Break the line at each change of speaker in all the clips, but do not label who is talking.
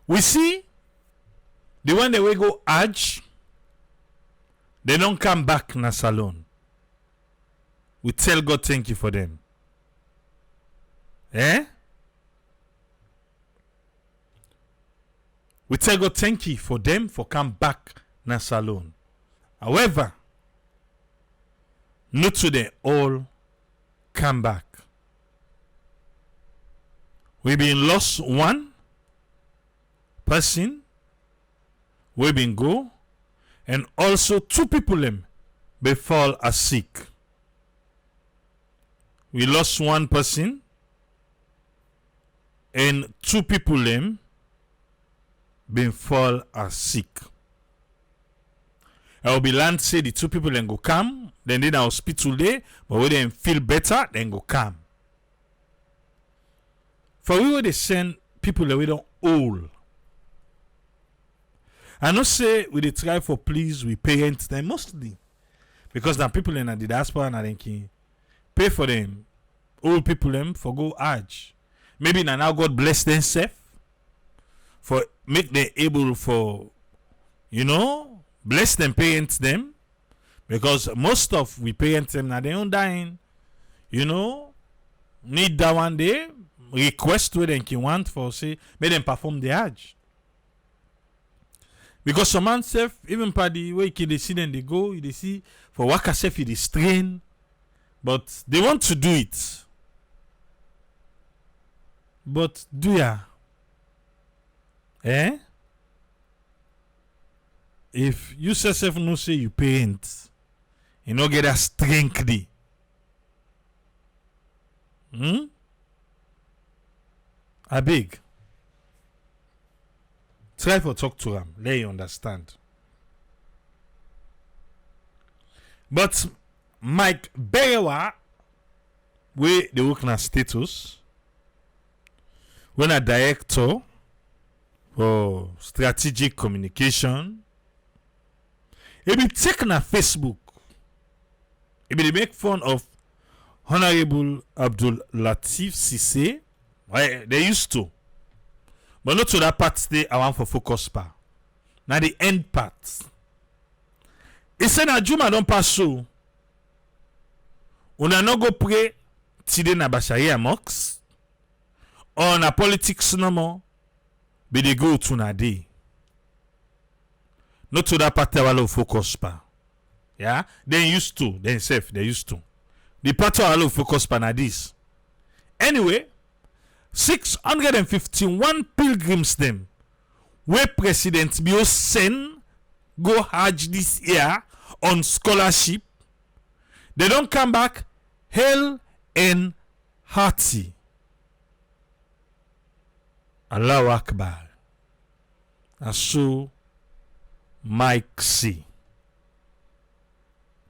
We see the one that we go Hajj, they don't come back na salon. We tell God thank you for them. We tell God thank you for them for come back na salon. However, not to they all come back. We been lost one person, we been go, and also two people them befall are sick. We lost one person and two people them been fall are sick. I will be land say the two people then go come, then they in hospital there, but when they feel better, then go come. For we will they send people that we don't old. I not say we they try for please we parents them mostly. Because the people in the diaspora and they can pay for them. Old people them for go Hajj. Maybe now God bless them safe. For make them able for bless them parents them. Because most of we parents them now they don't dying. Need that one day. Request where they can want for say make them perform the Hajj. Because some man self, even by the way they see them they go, they see for waka self it is strain, but they want to do it. But do ya? If you yourself no say you paint, you no get that strength. I beg. Try for talk to him. Let you understand. But Mike Berewa, we the work na status, when a director for strategic communication, he be taken na Facebook. He be make fun of Honorable Abdul Latif Sise. They used to. But not to that part stay I want for focus pa. Now the end part. He said na Juma don't pass so. Una no go pray tide na Abacha Mox. Or na politics no more. Be they go to na day. Not to that part I want focus pa. Yeah? They used to. Themselves they used to. The part I want focus pa na this. Anyway, 651 pilgrims them where President Bio send go Hajj this year on scholarship. They don't come back hale and hearty. Allahu Akbar. And so Mike C.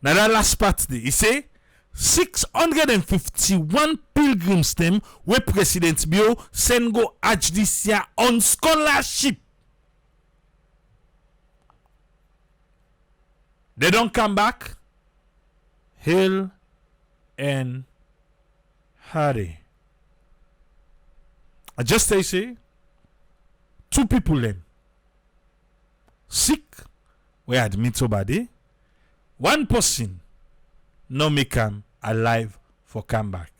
Now that last part there, he say 651 pilgrims them where President Bio send go Hajj this year on scholarship. They don't come back. Hail and hurry. I just say two people them sick we admit somebody. One person no make him alive for come back.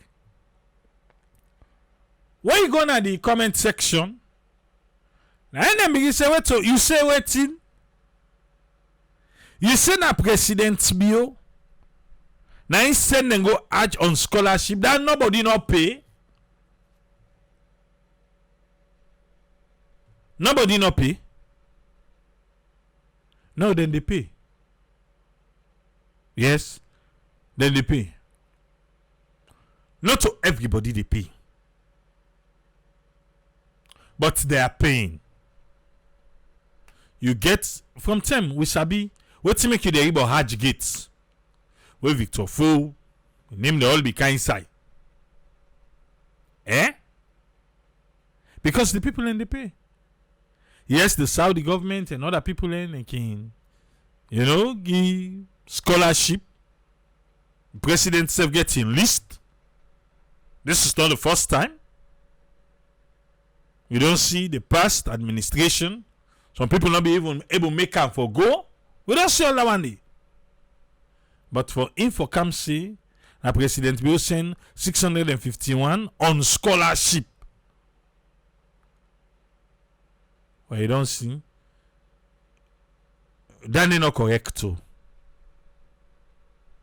When you go to the comment section, now then begin say what you say waiting. You say na President Bio. Now he send them go Hajj on scholarship that nobody not pay. Nobody not pay. No, then they pay. Yes, then they pay. Not to everybody they pay. But they are paying. You get from them, we sabi what to make you the able Hajj gates. Where Victor Fo, name the all be kind side. Because the people in the pay. Yes, the Saudi government and other people in they can, give scholarship. President self getting list. This is not the first time. You don't see the past administration. Some people not be even able to make up for go. We don't see all that one day. But for InfoCamC, the President will send 651 on scholarship. But you don't see. That is not correct too.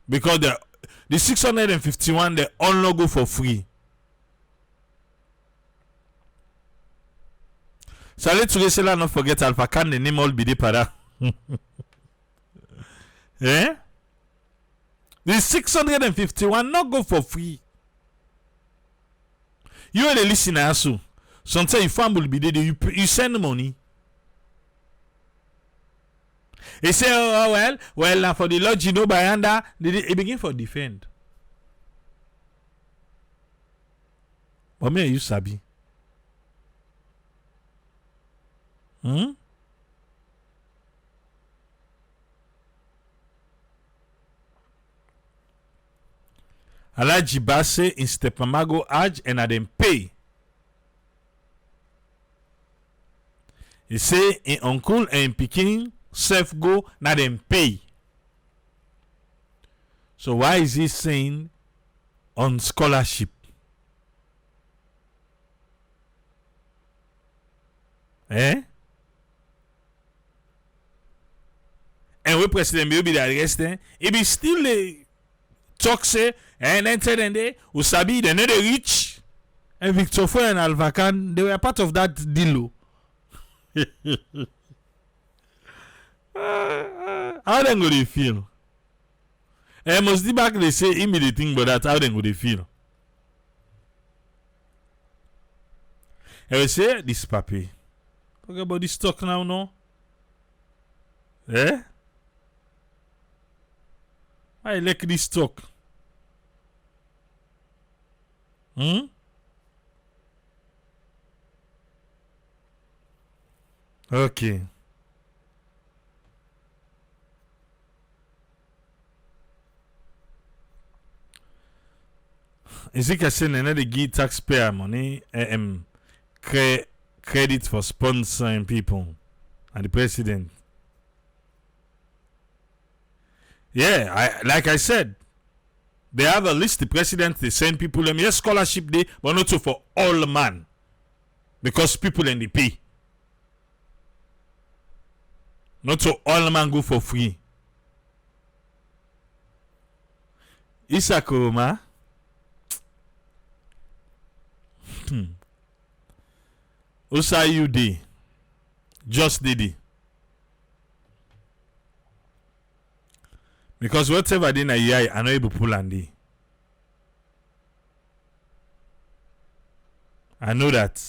Because the 651 they all not go for free. So let's not forget Alpha Can the name all be the para. Eh? The 651 not go for free. You are the listener so. Sometimes you family be there, you send money. He say, oh well, for the Lord, you know, by under, he begin for defend. But me, you sabi. Alaji Basse in Stepamago Aj and Adem pay. He say in uncle and Peking self go na them pay. So why is he saying on scholarship? Eh? And we President will be the arrested. It be still a talk say and entered and they Usabi they know they rich. And Victor Foy and Alvacan, they were part of that deal. How then go they feel? And must the back they say immediate thing but that how then go they feel? And we say this papi. Talk about this talk now, no? Eh? I like this talk. Okay. Is it saying another give taxpayer money credit for sponsoring people and the president? Yeah, like I said, they have a list. The president they send people them yes scholarship day, but not so for all man because people in the pay. Not so all man go for free. Isakoma. Usa you day. Just did it. Because whatever they na yai, I know able pull and day. I know that.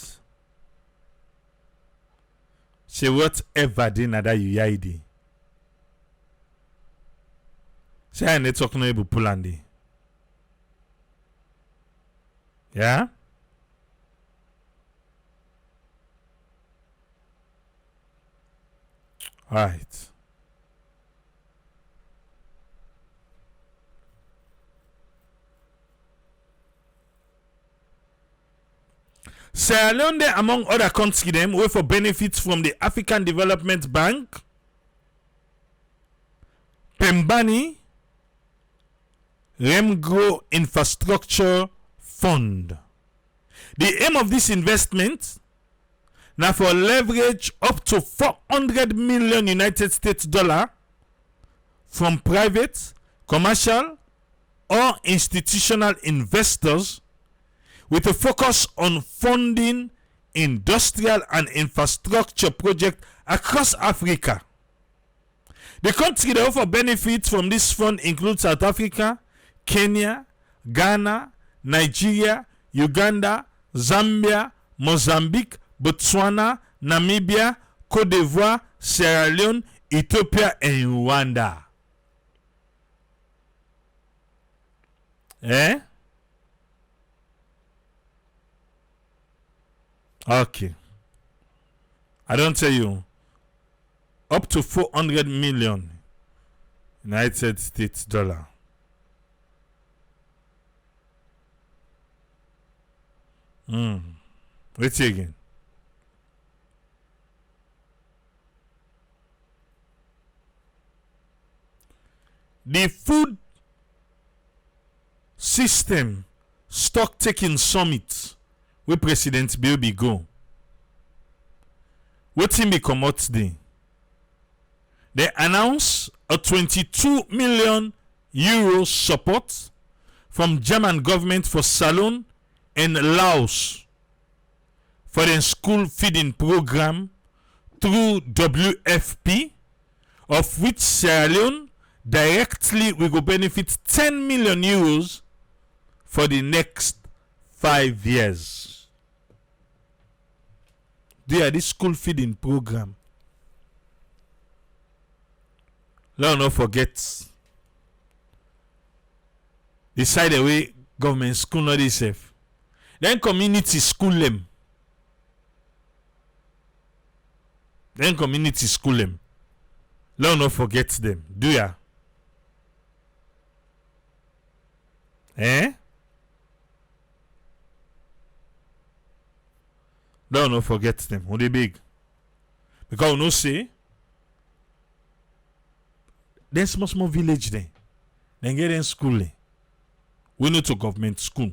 Say whatever they na that you yai day. Say I need talk no able pull and day. Yeah? Alright. Sierra Leone, among other countries, them wait for benefits from the African Development Bank, Pembani, Remgro Infrastructure Fund. The aim of this investment now for leverage up to 400 million United States dollar from private, commercial, or institutional investors with a focus on funding industrial and infrastructure projects across Africa. The countries that offer benefits from this fund include South Africa, Kenya, Ghana, Nigeria, Uganda, Zambia, Mozambique, Botswana, Namibia, Côte d'Ivoire, Sierra Leone, Ethiopia, and Rwanda. Eh? Okay. I don't tell you. Up to 400 million United States dollar. Wait again. the food system stock taking summit where President Bill be go. Wetin be comot dey? They announce a 22 million euro support from German government for Salone and Laos for the school feeding program through WFP, of which Sierra Leone directly will go benefit 10 million euros for the next 5 years. They are this school feeding program. Let us not forget the side away government school not dey safe. Then community school them. Let us not forget them. Do ya? Eh? Let us not forget them. When they big. Because we know say there's small village there. Then get in school there. We know to government school.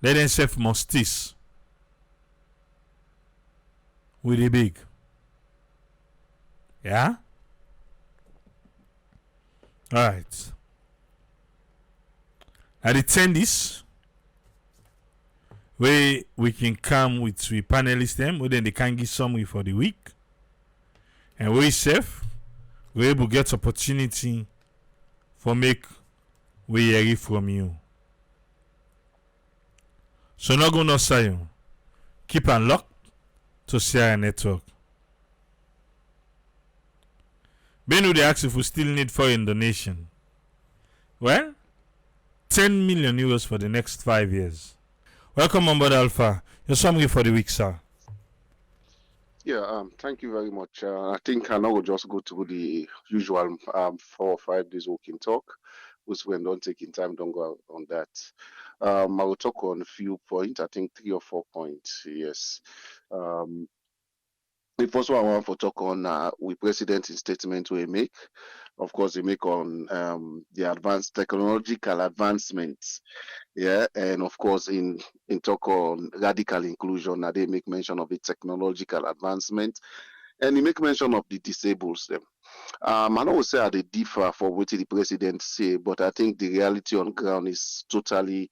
Let them self mustice. With the big. Yeah? Alright. At the 10 this where we can come with we panelists them, where then they can give summary for the week. And we safe, we able get opportunity for make we hear it from you. So not go no say keep and lock to Sierra Network. Benu they ask if we still need foreign donation. Well, 10 million euros for the next 5 years. Welcome on board Alpha. Your summary for the week, sir.
Yeah, thank you very much. I think I now will just go through the usual 4 or 5 days working talk, which when don't taking time, don't go on that. I will talk on a few points, I think 3 or 4 points, yes. The first one I want to talk on with President's statement we make. Of course, they make on the advanced technological advancements. Yeah, and of course, in talk on radical inclusion, they make mention of the technological advancement, and he make mention of the disabled them. I know say they differ for what the president say, but I think the reality on ground is totally,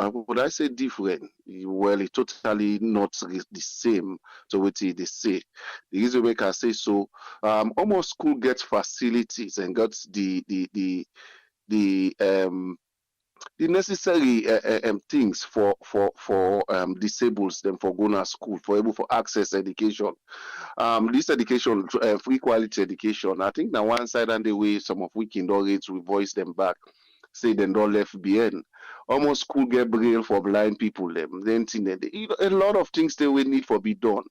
would I say different? Well, it's totally not the same to what they say. The reason we can say so, almost school gets facilities and got the necessary things for disabled them for going to school, for able for access education. This education, free quality education. I think now one side and the way some of we can already we voice them back, say they don't left behind. Almost school get braille for blind people. Then a lot of things they will need for be done.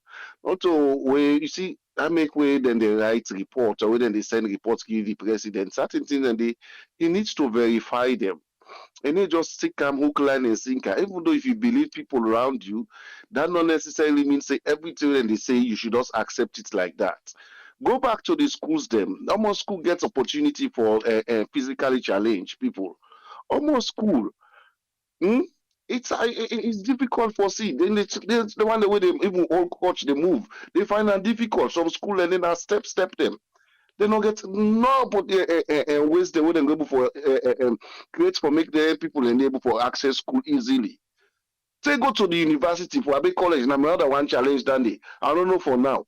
Also, where you see, I make way then they write report or then they send reports to the president. Certain things and he needs to verify them. And they just stick them hook, line, and sinker. Even though if you believe people around you, that not necessarily means say everything and they say you should just accept it like that. Go back to the schools. Them almost school gets opportunity for physically challenged people. Almost school. It's difficult for see. Then the one the way they even all coach they move, they find that difficult. Some school learning that step them. They don't get no but ways they wouldn't able for create for make the people enable for access school easily. They go to the university for a big college and another one challenge than they. I don't know for now.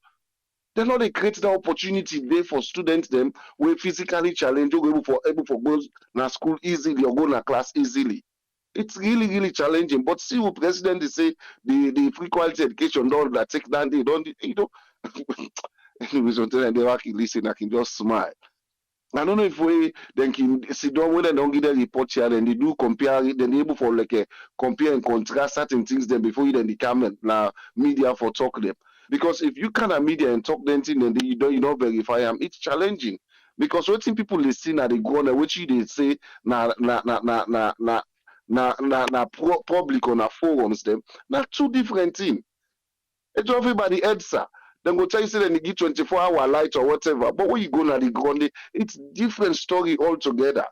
They're not they create the opportunity there for students them where physically challenged or able for go to school easily or go to class easily. It's really challenging. But see what president they say the free quality education don't that take down they don't anyways until they actually listen, I can just smile. I don't know if we then can sit down when they don't get the report here, then they do compare it, then they able for like a compare and contrast certain things then before you then the comment now media for talk them. Because if you kind of media and talk them thing then you don't verify them, it's challenging. Because what thing people listen at they go on which they say public on our forums them, not two different things. It's everybody answer. Then go tell you say they give 24-hour light or whatever. But when you go na the ground, it's different story altogether.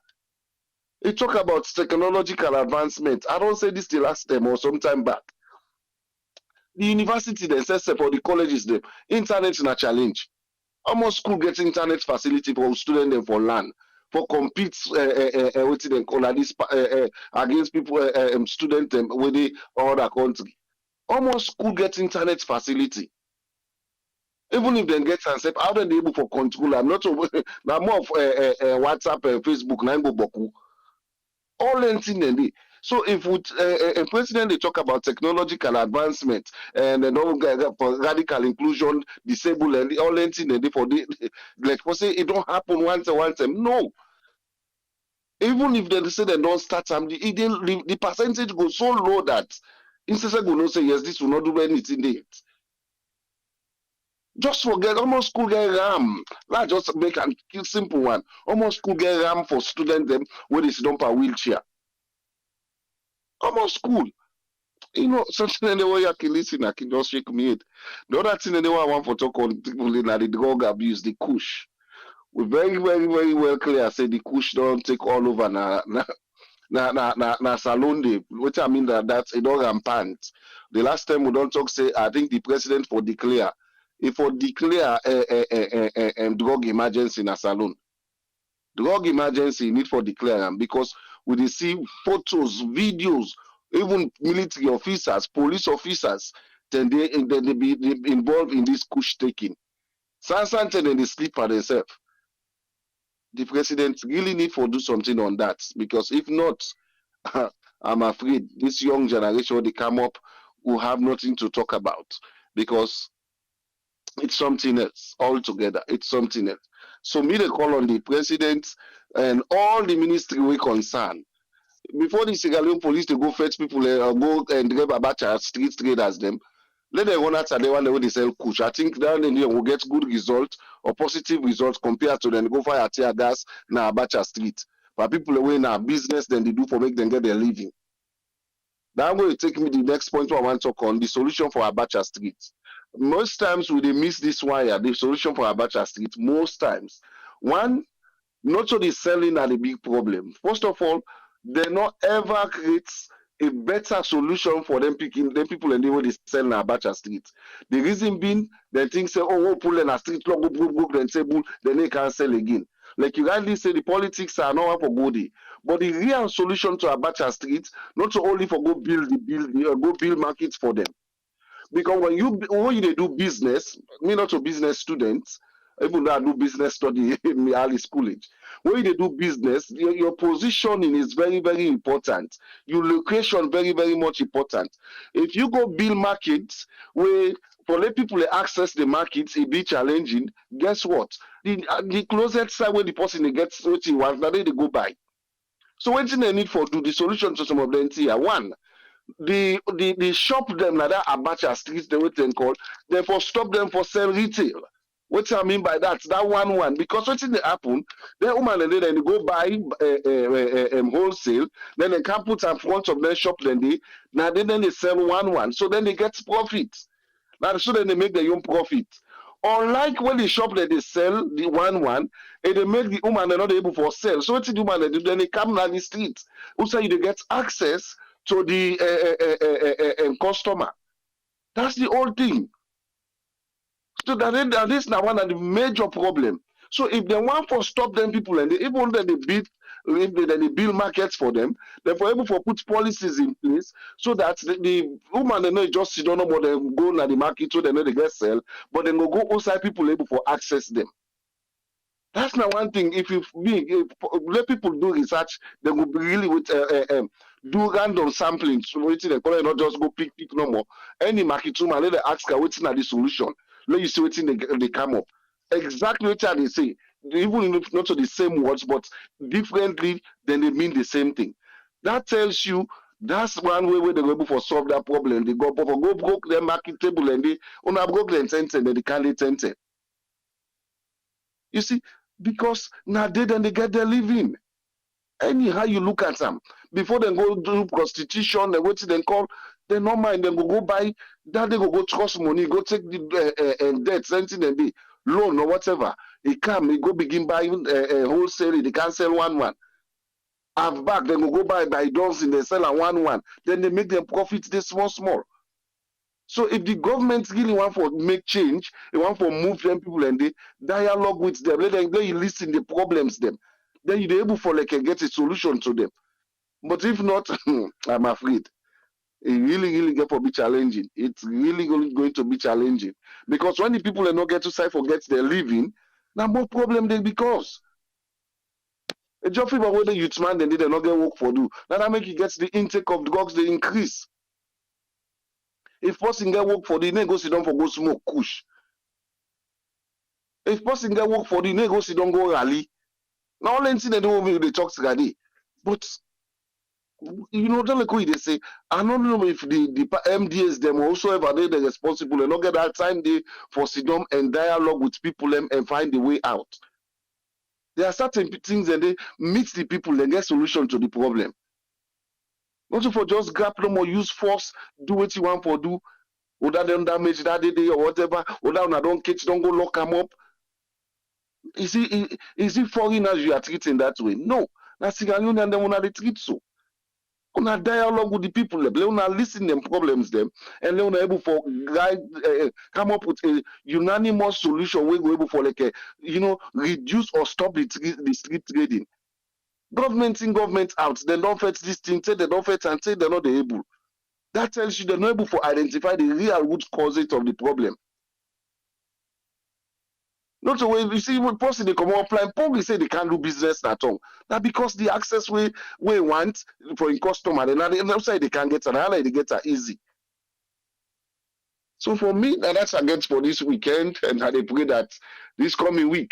It talk about technological advancement. I don't say this the last time or sometime back. The university themselves for the colleges them internet na challenge. Almost school get internet facility for student them for land for compete what they call this against people student them with the other country. Almost school get internet facility. Even if they get themselves, how they able for control? I'm not now more of WhatsApp and Facebook. Now go boku. All anything they need. So if a president they talk about technological advancement and then all for radical inclusion, disabled and all anything they need for the like for say it don't happen once time. No. Even if they say they don't start some, the percentage goes so low that instead go no say yes, this will not do anything there. Just forget almost school get RAM. Let's just make a simple one. Almost school get RAM for students them when they sit down per wheelchair. Almost school. You know, something in the way I can listen, I can just shake me head. The other thing in the way I want to talk on people in the drug abuse, the kush. We very, very, very well clear say the kush don't take all over na salon day. Which I mean that's a dog rampant. The last time we don't talk say I think the president for declare if for declare drug emergency in a salon. Drug emergency need for declare because we dey see photos, videos, even military officers, police officers, then they be involved in this kush taking. Sometimes then they sleep for themselves. The president really need to do something on that because if not, I'm afraid this young generation when they come up will have nothing to talk about because it's something else altogether. It's something else. So me they call on the president and all the ministry we concern. Before the Sierra Leone police to go fetch people go and drive Abacha street traders them. Let them run out the one where they sell kush. I think down in there will get good result or positive results compared to then go fire tear gas na Abacha street. But people away now business then they do for make them get their living. That will take me the next point I want to talk on the solution for Abacha street. Most times we they miss this wire, the solution for Abacha street. Most times, one, not only selling are the big problem. First of all, they not ever create a better solution for them picking them people and the way they sell in Abacha street. The reason being, they think say, oh, we'll pull in a street log, then say, then they can't sell again. Like you rightly say, the politics are not for goody. But the real solution to Abacha street, not only for go build markets for them. Because when you do business, me not a business student, even though I do business study in my early school age. When you do business, your positioning is very, very important. Your location very, very much important. If you go build markets where for let people access the markets, it be challenging. Guess what? The closest side where the person gets what he wants, now they go buy. So one thing they need for do the solution to some of them here. One, the shop them like that Abacha streets the way they call therefore stop them for sell retail. What I mean by that one because what they happen then woman and then they go buy wholesale then they can put in front of their shop then they sell one so then they get profit now so then they make their own profit. Unlike when the shop that they sell the one and they make the woman they're not able for sell. So what the woman they do then they come down the street. Also you get access to the customer. That's the whole thing. So that is now one of the major problem. So if they want to stop them people and they even then they build if they build markets for them, they're able to put policies in place so that the woman they know just sit down no more they go to the market so they know they get sell, but then go outside people able to access them. That's not one thing. If let people do research, they will really with do random sampling. So waiting they call it not just go pick no more. Any market woman let they ask her waiting at the solution. Let you see waiting they come up. Exactly what they say. Even if not to the same words, but differently, then they mean the same thing. That tells you that's one way where they're able to solve that problem. They go broke their market table and they broke their intent and they can't intend. You see, because now then they get their living. Anyhow you look at them, before they go do prostitution, they wait till they call, they don't mind, they go buy That they go trust money, go take the debt, something and the loan or whatever. He come, he go begin buying wholesale. They can sell one. Have back, then go buy dozen, they sell a one. Then they make them profit this small. So if the government really want for make change, they want for move them people and they dialogue with them, let you listen the problems them. Then you're able for like get a solution to them. But if not, I'm afraid it really get to be challenging. It's really going to be challenging because when the people are not get to side forget their living, now more problem they because a job people whether youth man then they not get work for do. Now that make it gets the intake of drugs they increase. If person get work for the go sit down for go smoke kush. If person get work for the go sit down go rally. Now all anything they do with the talks today. But you know, don't like what they say. I don't know if the MDS them also ever they the responsible and not get that time they for sit down and dialogue with people them and find the way out. There are certain things and they meet the people and get solution to the problem. Not for just grab no more use force, do what you want for do, or that them damage that day or whatever, or that one don't catch, don't go lock them up. Is it foreigners you are treating that way? No. That's Sierra Leone and them when they treat so. Una dialogue with the people, they una listen them problems them, and they una able for guide come up with a unanimous solution we go able for like reduce or stop the street trading. Government in, government out, they don't fit this thing, say they don't fit and say they're not able. That tells you they're not able to identify the real root causes of the problem. Not the way you see when person they come up plan, probably say they can't do business at all. That because the access we want for a customer, and the outside they can get and how they get are easy. So for me, that's against for this weekend, and I pray that this coming week,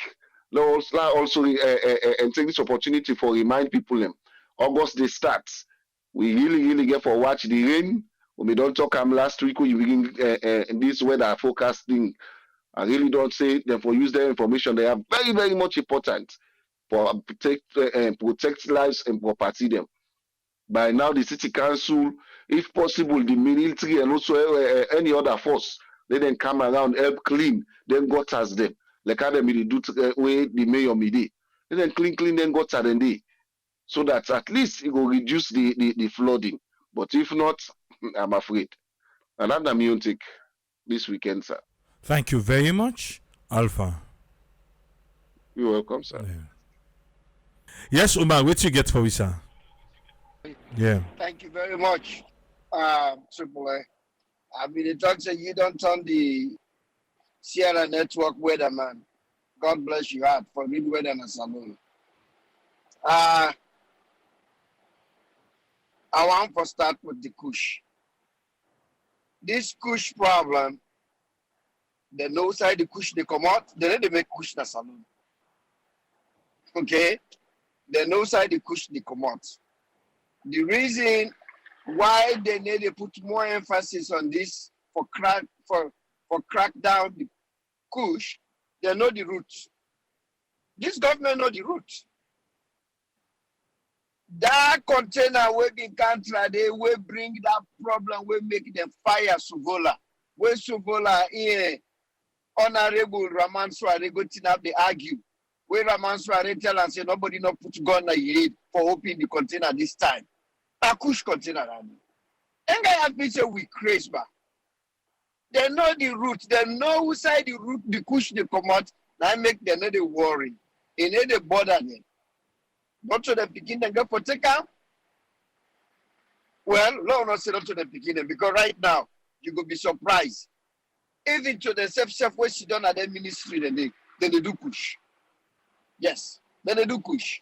Lord also and take this opportunity for remind people them. August they start. We really get for watch the rain. When we don't talk last week when you begin this weather forecasting. I really don't say them for use their information. They are very much important for protect lives and property them. By now, the city council, if possible, the military and also any other force, they then come around, help clean, then gutters them. Like how they do way the mayor midi. They then clean, then gutter then they. So that at least it will reduce the flooding. But if not, I'm afraid. And that's the main take this weekend, sir.
Thank you very much, Alpha.
You're welcome, sir.
Yes, Umar, what you get for me, sir? Yeah.
Thank you very much, Triple A. I mean, it talks that you don't turn the Sierra Network weatherman. God bless you heart for good weather in a saloon. I want to start with the Kush. This Kush problem, the no side the Kush they come out, they make Kush in a saloon. Okay? The no side the Kush they come out. The reason why they need to put more emphasis on this for crack down the Kush, they know the roots. This government know the roots. That container will be country, they will bring that problem, will make them fire Suvola. Where Suvola in Honorable Raman Suare go to have they argue. Where Raman Suare tell and say nobody not put gun in your head for opening the container this time. A Kush container. And I have been say we crazy back. They know the root. They know who side the root the Kush they come out. Now make them not worry. They need to bother them. Not to the beginning, go for take out. Well, Lord not say not to the beginning because right now you go be surprised. Even to the self where she done at their ministry, then they do push. Yes, then they do push.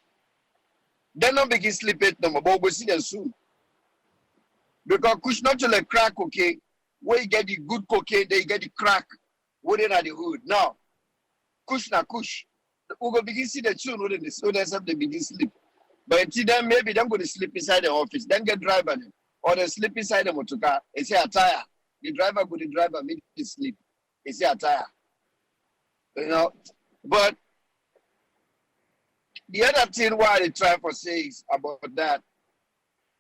They don't begin sleeping no more, but we'll see them soon. Because kush not to like crack cocaine, where you get the good cocaine, then you get the crack within at the hood. Now, kush na kush. We go begin see the soon within this, so they begin sleep. But until then, maybe they're going to sleep inside the office, then get driver them, or they sleep inside the motor car and say attire. The driver go the driver make it sleep. He say attire. You know, but the other thing why they try for say is about that.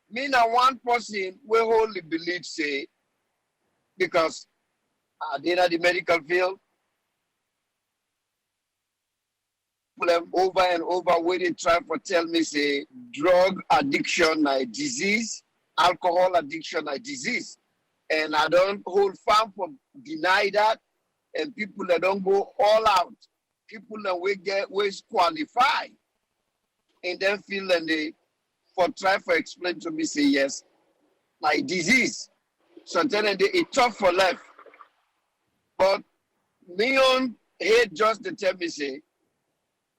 Me now one person will wholly believe say because they in the medical field. Them over and over when they try to tell me say drug addiction a disease, alcohol addiction a disease. And I don't hold firm for deny that. And people that don't go all out, people that we get ways qualify in them field and they for try to explain to me say yes, my disease. So then it's tough for life. But me on hate just to tell me say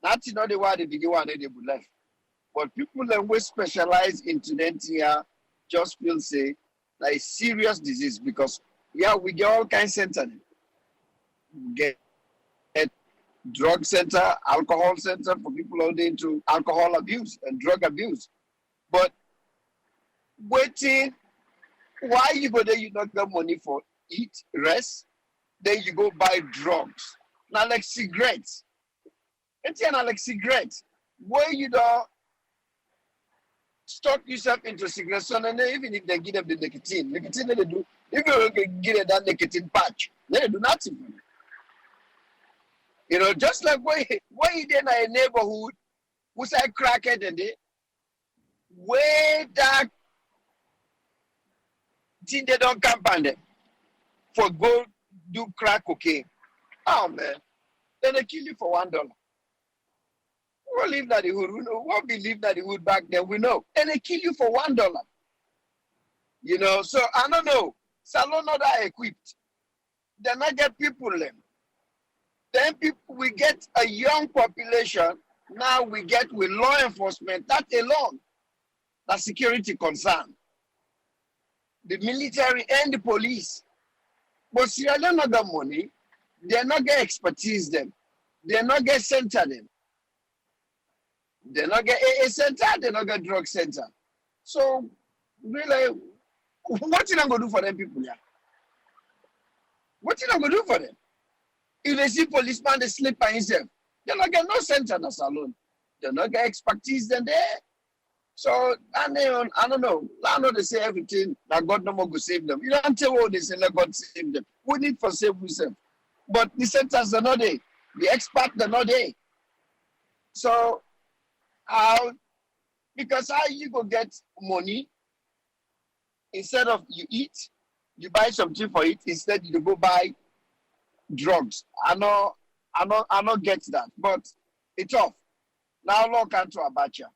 that's not the way they begin one they would life. But people that we specialize in here just feel say like serious disease because yeah, we get all kinds of center. We get drug center, alcohol center for people out into alcohol abuse and drug abuse. But waiting, why you go there, you not get money for eat, rest, then you go buy drugs. Now like cigarettes. It's not like cigarettes. Where you don't stock yourself into cigarettes, and then even if they give them the nicotine they do, if you can give them that nicotine patch, they do nothing for you. You know, just like where you in a neighborhood, who say crackhead and they way that thing they don't campaign them for go do crack cocaine. Oh man, then they kill you for $1. Who live that the hood? We know what believe that the hood back then we know. And they kill you for $1. You know, so I don't know. Salon not that equipped. They not get people them. Then people we get a young population. Now we get with law enforcement. That alone, that's security concern. The military and the police. But Sierra Leone not got money. They not get expertise them. They not get center them. They not get AA center. They not get drug center. So really, what you not gonna do for them people here? What you not gonna do for them? If they see policeman, they sleep by himself. They not get no center that's alone. They not get expertise then there. So I don't know. I know they say everything that God no more go save them. You don't tell what they say let God save them. We need for save ourselves. But the centers are not there. The experts are not there. So how because how you go get money instead of you eat, you buy something for it, instead you go buy drugs. I not get that, but it's tough. Now look into Abacha.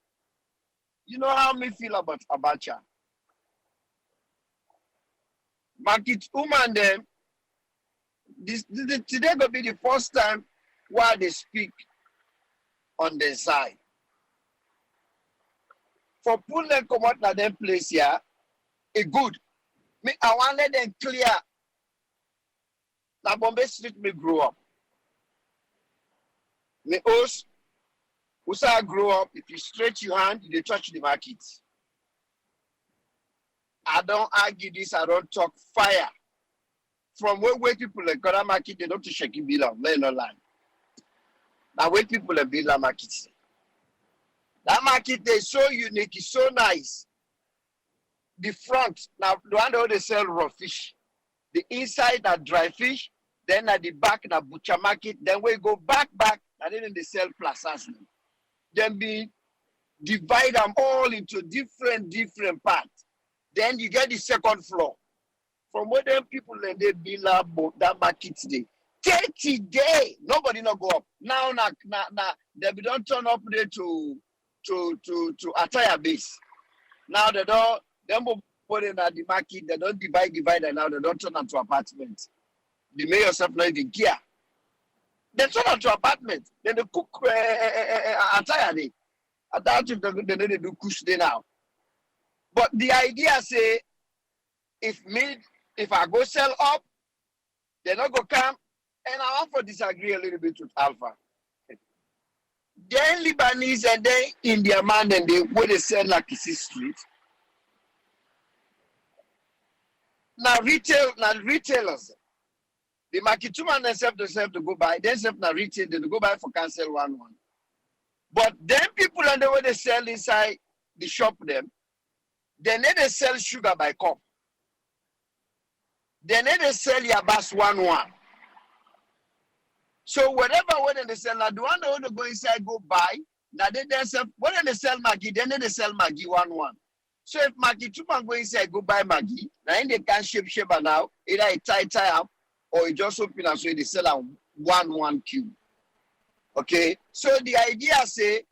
You know how me feel about Abacha. Market woman them. Today gonna be the first time why they speak on their side. For pull them come out na them place here, it good. Me, I want let them clear. Na Bombay Street me grow up. Me host, who say I grow up, if you stretch your hand, you touch the market. I don't argue this, I don't talk fire. From where people like got market, they don't shake it bill, let no lie. Now where people like bill market. That market is so unique, it's so nice. The front, now the one where they sell raw fish. The inside that dry fish, then at the back na butcher market, then we go back, and then they sell plazas. Then we divide them all into different parts. Then you get the second floor. From where them people and they build that market today. 30 days, nobody not go up. Now they don't turn up there to attire base. Now they don't put in at the market, they don't divide and now they don't turn into apartments. The mayor yourself not even care. They turn into apartment. Then they cook attire day. I doubt if they do kush day now. But the idea say if I go sell up, they not go come, and I want to disagree a little bit with Alpha. Then Lebanese and then India man and they where they sell like Street. Now retailers. The market man themselves to go buy, themselves now retail, they go buy for cancel one. But then people and the way they sell inside the shop them, they sell sugar by cup. They need to sell your bus 1-1. So whatever when they sell, now the one that want to go inside go buy. Now they sell when they sell Maggie, then they sell Maggie 1-1. So if Maggie Chupan go inside go buy Maggie, now they can shape now, either it tie up or it just open and so they sell a 1-1 cube. Okay, so the idea say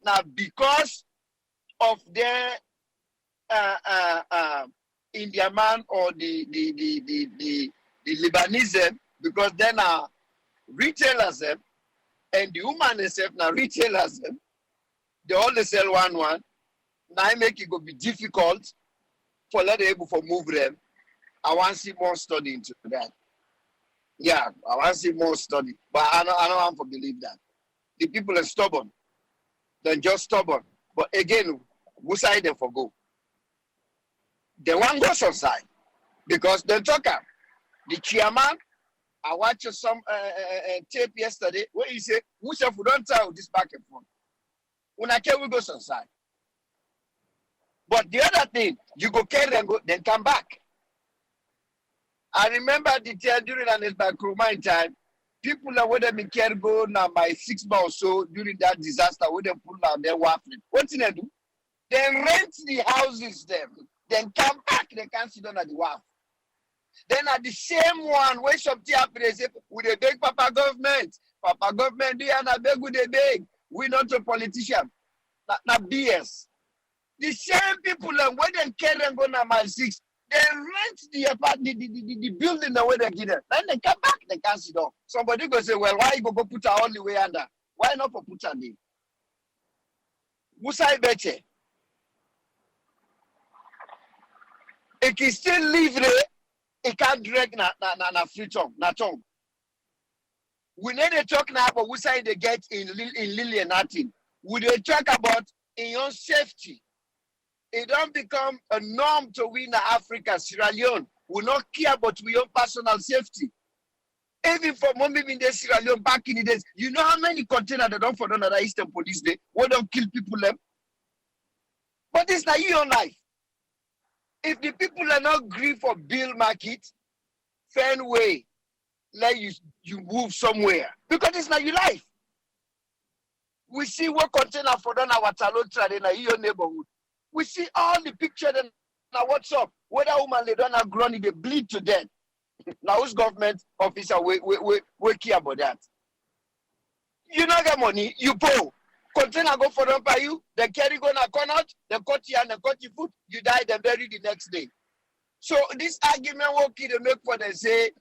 now because of their Indian man or the Lebanese, because then retailers them and the woman itself now retailers them, they all sell 1-1. Now I make it go be difficult for let able for move them. I want to see more study into that. Yeah, I want to see more study, but I don't want to believe that. The people are stubborn. They're just stubborn. But again, who side they for go? They want go some side because they talk up. The chairman, I watched some tape yesterday where he said, "Who shall we don't tell this back and forth? When I can we go some side." But the other thing, you go carry and go, then come back. I remember the tale during an Pilgrim time. People that would have been care go now by 6 months or so during that disaster, would have pulled out their waffling. What did they do? They rent the houses them, then come back, they can't sit down at the WAF. Then at the same one, when something happens, with a big Papa government, they are not beg with a beg. We're not a politician. Not BS. The same people when they care and go now mile 6, they rent the apartment, the building the way they get it. Then they come back, they can't sit down. Somebody go say, well, why you go put her all the way under? Why not for put her there? Who's I betcha? It can still live there, it can't drag na free tongue, na tongue. We need to talk now about who's I they get in Lily and nothing. We need to talk about in your safety. It don't become a norm to win Africa, Sierra Leone. We not care about your own personal safety. Even for mommy in the Sierra Leone back in the days, you know how many containers they don't for another Eastern Police Day? We don't kill people them. But it's not your life. If the people are not grieved for bill market, fair way, let you move somewhere. Because it's not your life. We see what container for done our Talotra in your neighborhood. We see all the pictures and now what's up? Whether woman they don't have grown, they bleed to death. Now who's government officer we care about that? You don't get money, you pull. Container go for them by you, they carry go na corner, they cut you and they cut your foot, you die, they bury the next day. So this argument what they make for they say,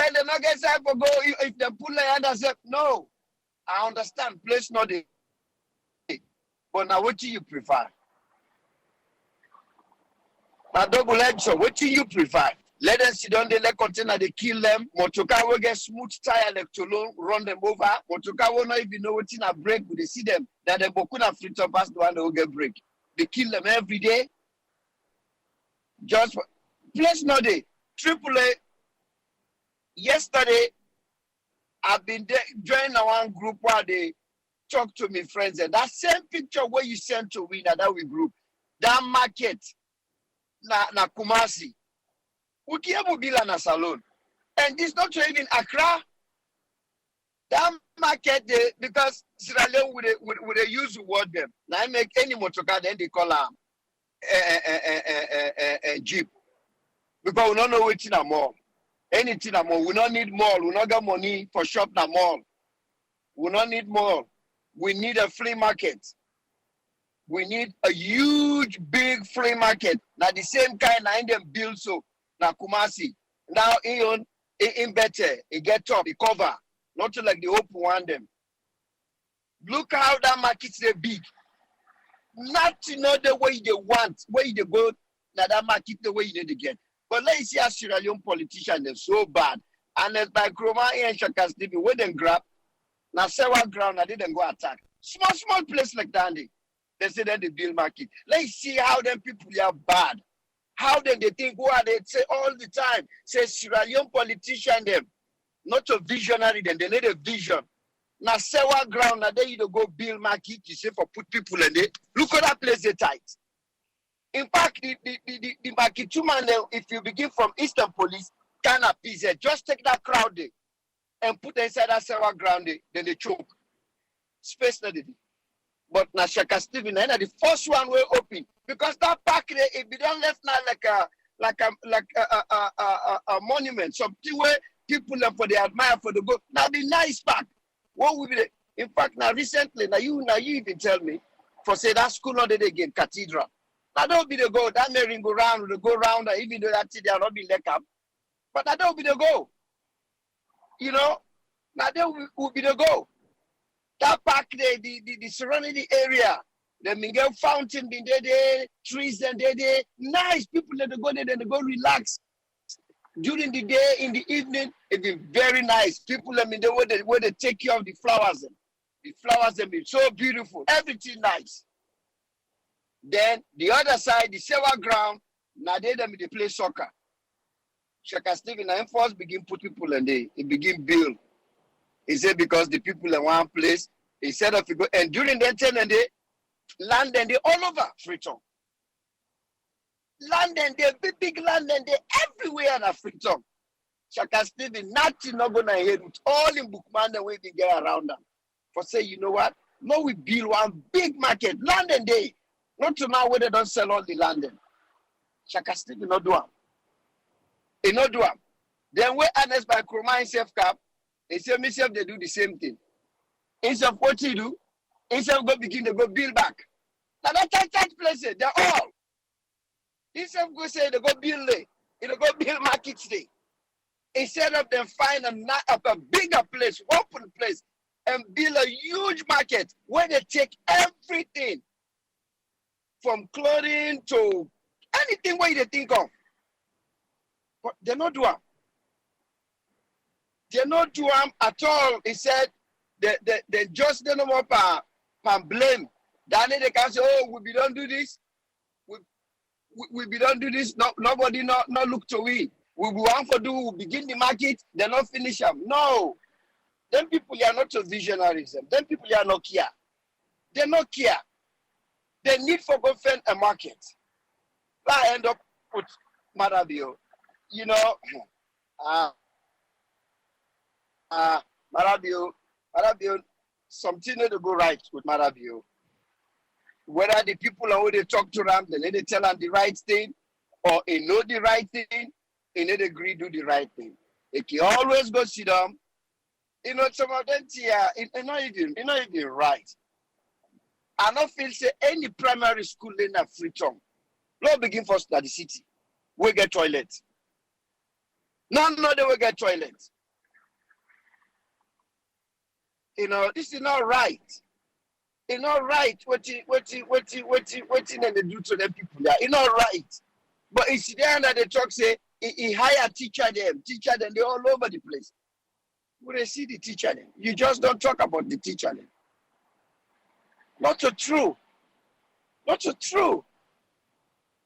and they not get time for go if they pull their hand and say, no, I understand, place not the but now what do you prefer? Now double edge, so what do you prefer? Let them sit down, they let container, they kill them. Motoka will get smooth tire, like to run them over. Motoka will not even know what's in a break, but they see them, that they bokuna free to pass the one that will get break. They kill them every day. Just place no day. AAA. Yesterday, I've been joining one group where they talk to me friends, and that same picture where you sent to me that we group, that market, na Kumasi. Ukiamu bila na salon. And this not even Accra. That market, because Sierra Leone would they use the word them. Now I make any motorcar, then they call them Jeep. Because we don't know what's in a mall. Anything a mall. We don't need mall. We don't got money for shop na mall. We don't need mall. We need a flea market. We need a huge, big flea market. Now the same kind I them build so. Na Kumasi. Now in better, it get top, it cover. Not like the open one them. Look how that market's they big. Not to know the way they want, where they go, now that market the way they get. But let's see a Sierra Leone politician, they're so bad. And it's by Chroma and Shakas TV, where they grab, now several ground, and they didn't go attack. Small place like that, they say that they build market. Let's see how them people are bad. How then they think, who are they say all the time? Say Sierra Leone politician them. Not a visionary, then they need a vision. Now sewa ground, now they you go build market, you say for put people in it. Look at that place they tight. In fact, the Makituma, if you begin from Eastern Police, Ghana PZ, just take that crowd there and put inside that server ground there, then they choke. Space not it. But now Shaka Steven, the first one will open because that park there, it be done left now like a monument, something where people for the admire for the go. Now the nice park. What will be the, in fact now recently now you even tell me for say that school not there again cathedral. Now don't be the go that merry go round the go round even though that they are not being let up. But that don't be the go. You know, now they will be the go. That park there, the surrounding area, the Miguel Fountain, the trees and there, nice people that go there, then they go relax. During the day, in the evening, it be very nice. People, I mean, where they take care of the flowers. The flowers, they be so beautiful. Everything nice. Then the other side, the silver ground, now they play soccer. Shaka Stephen and first begin put people and they begin build. He said because the people in one place, instead of go and during that time and they land and they all over Freetown. Land and they big land and they everywhere in Freetown. Shaka Stephen, nothing not gonna hear with all in Bookman the way they get around them. For say, you know what? No, we build one big market, land and they. Not to now where they don't sell all the land. Shaka Stephen not do them. He not do them. Then we honest by Kroma himself cap, he say himself they do the same thing. Instead of what he do, instead of go begin to go build back. Now that church places, they're all. Instead of go say they go build there, they go build markets there. Instead of them find a bigger place, open place, and build a huge market where they take everything from clothing to anything where they think of. But they're not doing. They're not doing at all. He said they just don't know what blame. Then they can say, oh, we don't do this. We don't do this. No, nobody not look to we. We want to do, we begin the market, they not finish them. No. Them people are not so visionaries. Them people are not care. They not care. They need for go find a market. I end up with Marabio. You know, Marabio, something to go right with Marabio. Whether the people are who they talk to them, they tell them the right thing, or they know the right thing, and they agree to do the right thing. They can always go sit down. You know, some of them here, it's not even right. I don't feel say any primary school in a Freetown. Let's begin first at the city. We get toilets. No, they will get toilets. You know, this is not right. It's not right what they do to them people. Yeah, it's not right. But it's there that they talk say he hire teacher them, they all over the place. When they see the teacher them, you just don't talk about the teacher them. Not so true. Not so true.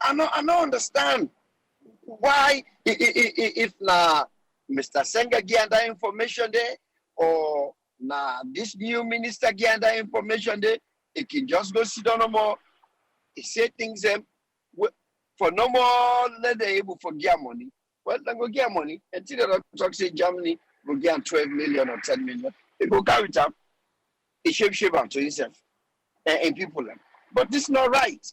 I don't understand why if Mr. Senga get that information there or this new minister get that information there, it can just go sit down no more. He say things for no more let they able for get money. Well, they go get money until they talk say Germany go get 12 million or 10 million. They go carry it up. He shape out to himself and people. But this is not right.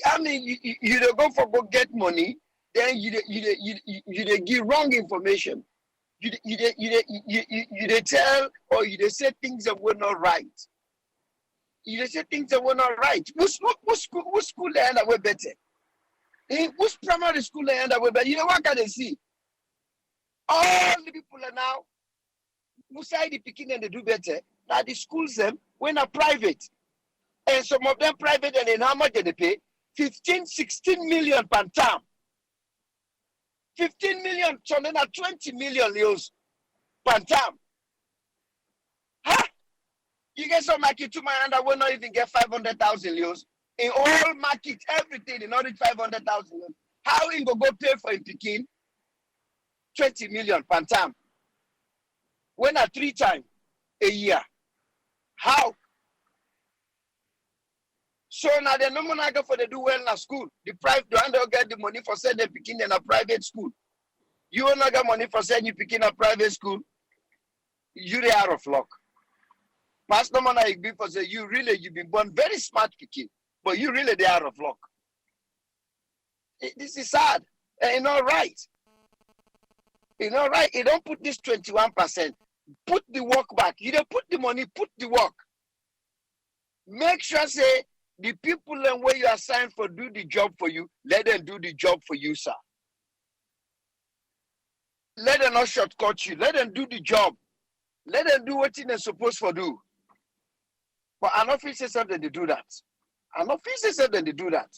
I mean, you don't go for go get money, then you give wrong information. You tell or you say things that were not right. You say things that were not right. Which school they end up with better? Which primary school they end up with better? You know what can they see? All the people are now who side the picking and they do better. Now the schools them when are private. And some of them private and then how much they pay? 15, 16 million per term. 15 million, so then 20 million leos per term. Huh? You get some market to my hand that will not even get 500,000 leos. In all market, everything, in order 500,000 leos. How he go pay for him picking 20 million per term? When at 3 times a year. How? So now the no money for they do well in a school. The private don't get the money for sending picking in a private school. You will not get money for sending you picking a private school. You they out of luck. Pastor Mana for say you been born very smart picking, but you really they out of luck. This is sad. And not right. You know, right? You don't put this 21%. Put the work back. You don't put the money, put the work. Make sure, say, the people and where you are assigned for do the job for you, let them do the job for you, sir. Let them not shortcut you. Let them do the job. Let them do what they're supposed to do. But an officer said that they do that. An officer said that they do that.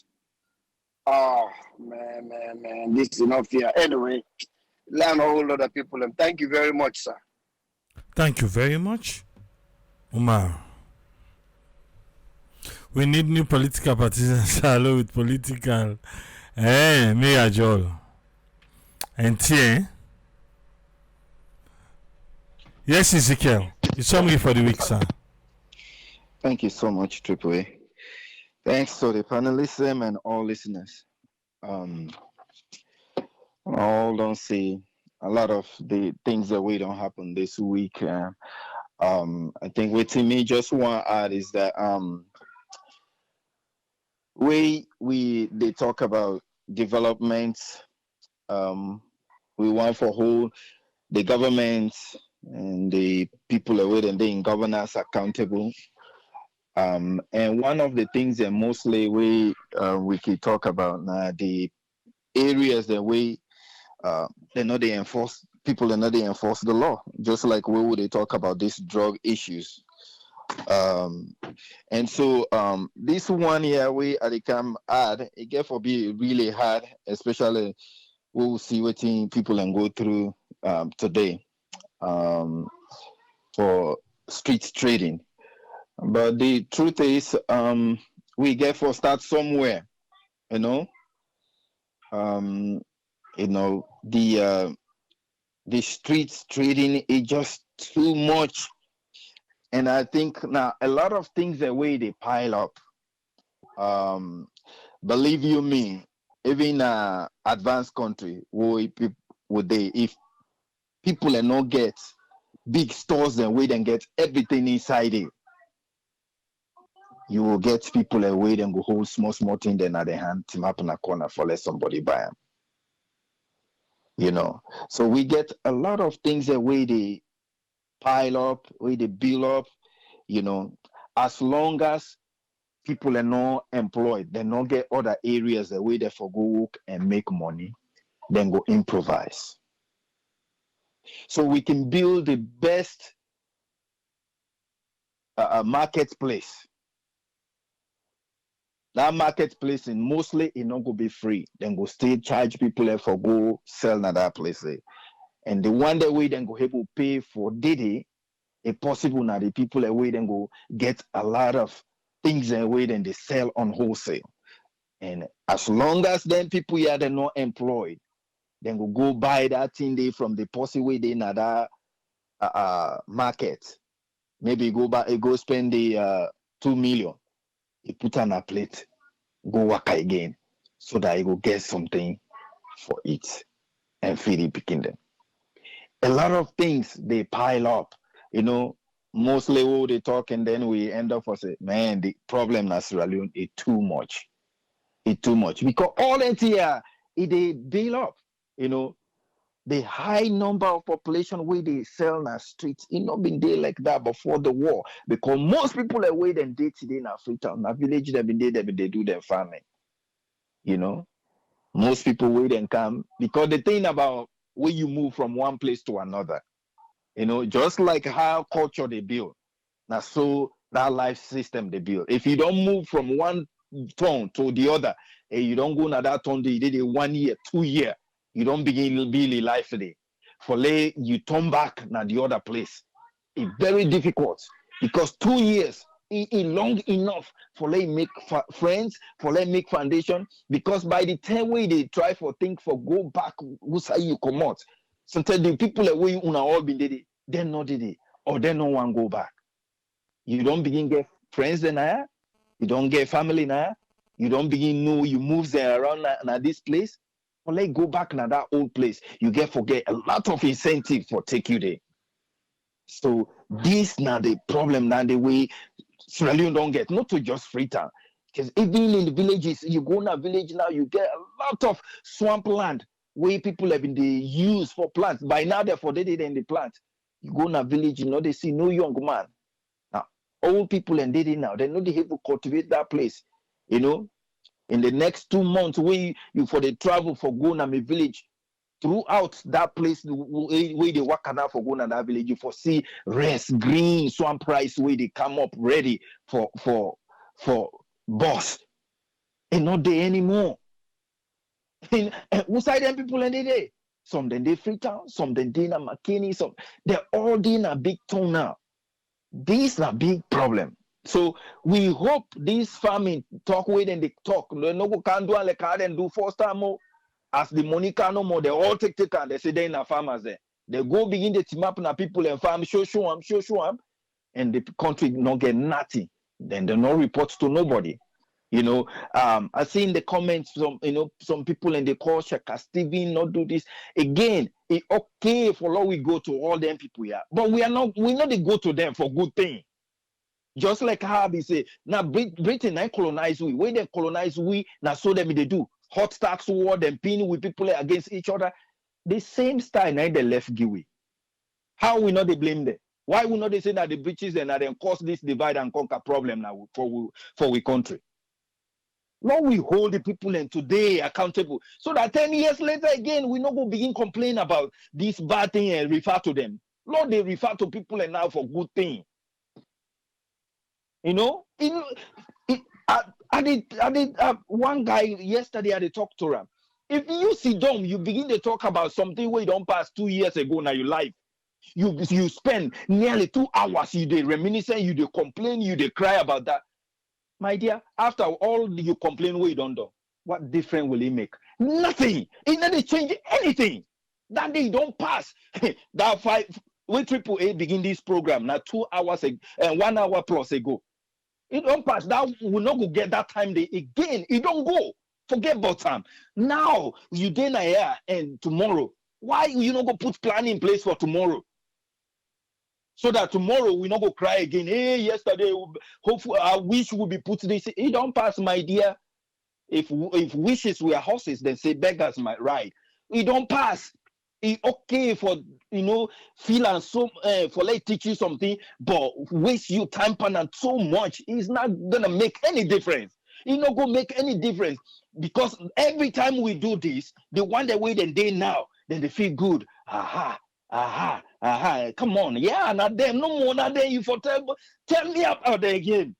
Oh, man. This is enough here. Anyway, learn a whole lot of people. And thank you very much, sir.
Thank you very much, Umar. We need new political partisans along with political. Me Ajol. And Tien. Yes, Ezekiel. It's summary for the week, sir.
Thank you so much, Triple A. Thanks to the panelists and all listeners. All don't see a lot of the things that we don't happen this week. I think what to me just want to add is that they talk about development. We want for hold the government and the people away and the governors accountable. And one of the things that mostly we could talk about now the areas that we they enforce the law, just like we would talk about these drug issues. And so this one here we at the camp add it get for be really hard, especially we will see what people and go through today for street trading. But the truth is we get for start somewhere, the streets trading is just too much. And I think now a lot of things the way they pile up. Believe you me, even advanced country if people are not get big stores then wait and get everything inside it, you will get people away and go hold small thing then at the hand team up in a corner for let somebody buy them. So we get a lot of things the way they pile up, way they build up, as long as people are not employed, they not get other areas the way they for go work and make money, then go improvise. So we can build the best marketplace. That marketplace in mostly it not go be free. Then go still charge people for go sell na that place. And the one that way then go able pay for Didi, if possible now the people away then go get a lot of things away then they sell on wholesale. And as long as then people here they're not employed, then go buy that thing they from the posse way they na that market. Maybe go spend the 2 million. He put on a plate, go work again, so that he will get something for it and feed it picking them. A lot of things they pile up, mostly what they talk and then we end up for say, man, the problem in Sierra Leone is too much. It's too much because all that here, they build up, the high number of population where they sell in the streets, it not been there like that before the war. Because most people are where them day today in Africa, in the village they been there, they do their farming. Most people where they come because the thing about where you move from one place to another, just like how culture they build. Now so that life system they build. If you don't move from one town to the other, and you don't go to that town, they did it 1 year, 2 year. You don't begin really life today. For lay you turn back now the other place. It's very difficult because 2 years is long enough for lay make friends, for lay make foundation. Because by the time way they try for think for go back, who say you come out. Sometimes the people away una all been did it, then not did it, or then no one go back. You don't begin get friends then You don't get family now. You don't begin know you move there around na this place. Or let go back na that old place. You get forget a lot of incentive for take you there. So this now the problem now the way Sierra Leone don't get, not to just Freetown. Because even in the villages, you go in a village now, you get a lot of swamp land where people have been they use for plants. By now, therefore, they did in the plant. You go in a village, you know, they see no young man. Now, old people and they did now, they know they have to cultivate that place. You know, in the next 2 months, where you for the travel for going to a village, throughout that place where they work now for going to that village, you foresee rest, green, swamp rice where they come up ready for boss. And not there anymore. Who side them people in the day? Some then they Freetown, some then they na McKinney, some they're all in a big town now. This is a big problem. So we hope this farming talk with and they talk. No go can do like and do first time more. As the money can no more, they all take and they say they na farmers there. They go begin to team up na people and farm, show them, and the country not get nothing. Then they no report to nobody. You know, I see in the comments some people in the call Shaka Steven not do this again. It's okay for law we go to all them people here, but we not they go to them for good thing. Just like how we say now Britain I colonize we, when they colonize we now so them they do hot tax war, them pin with people against each other. The same style now they left Giwi. How we not they blame them? Why we not they say that the British and then cause this divide and conquer problem now for we country? Now we hold the people and today accountable so that 10 years later again we not go begin complain about this bad thing and refer to them. Lord, they refer to people and now for good thing. You know, I did one guy yesterday I did talk to him. If you sit down, you begin to talk about something where you don't pass 2 years ago now your life. You spend nearly 2 hours, you they reminiscent, you they complain, you they cry about that. My dear, after all you complain where you don't do, what difference will it make? Nothing. It doesn't change anything. That day don't pass. That when AAA begin this program now 2 hours and 1 hour plus ago. It don't pass. That will not go get that time day again. It don't go. Forget about time. Now you then here and tomorrow. Why you not go put plan in place for tomorrow? So that tomorrow we not go cry again. Hey, yesterday, hopefully, I wish we be put this. It don't pass, my dear. If wishes were horses, then say beggars might ride. It don't pass. It's okay for feel and so for like teach you something, but waste you time and so much. It's not gonna make any difference. It's not gonna make any difference because every time we do this, the one that wait and day now, then they feel good. Aha. Come on, yeah, not them, no more, not them. You for tell me about them again.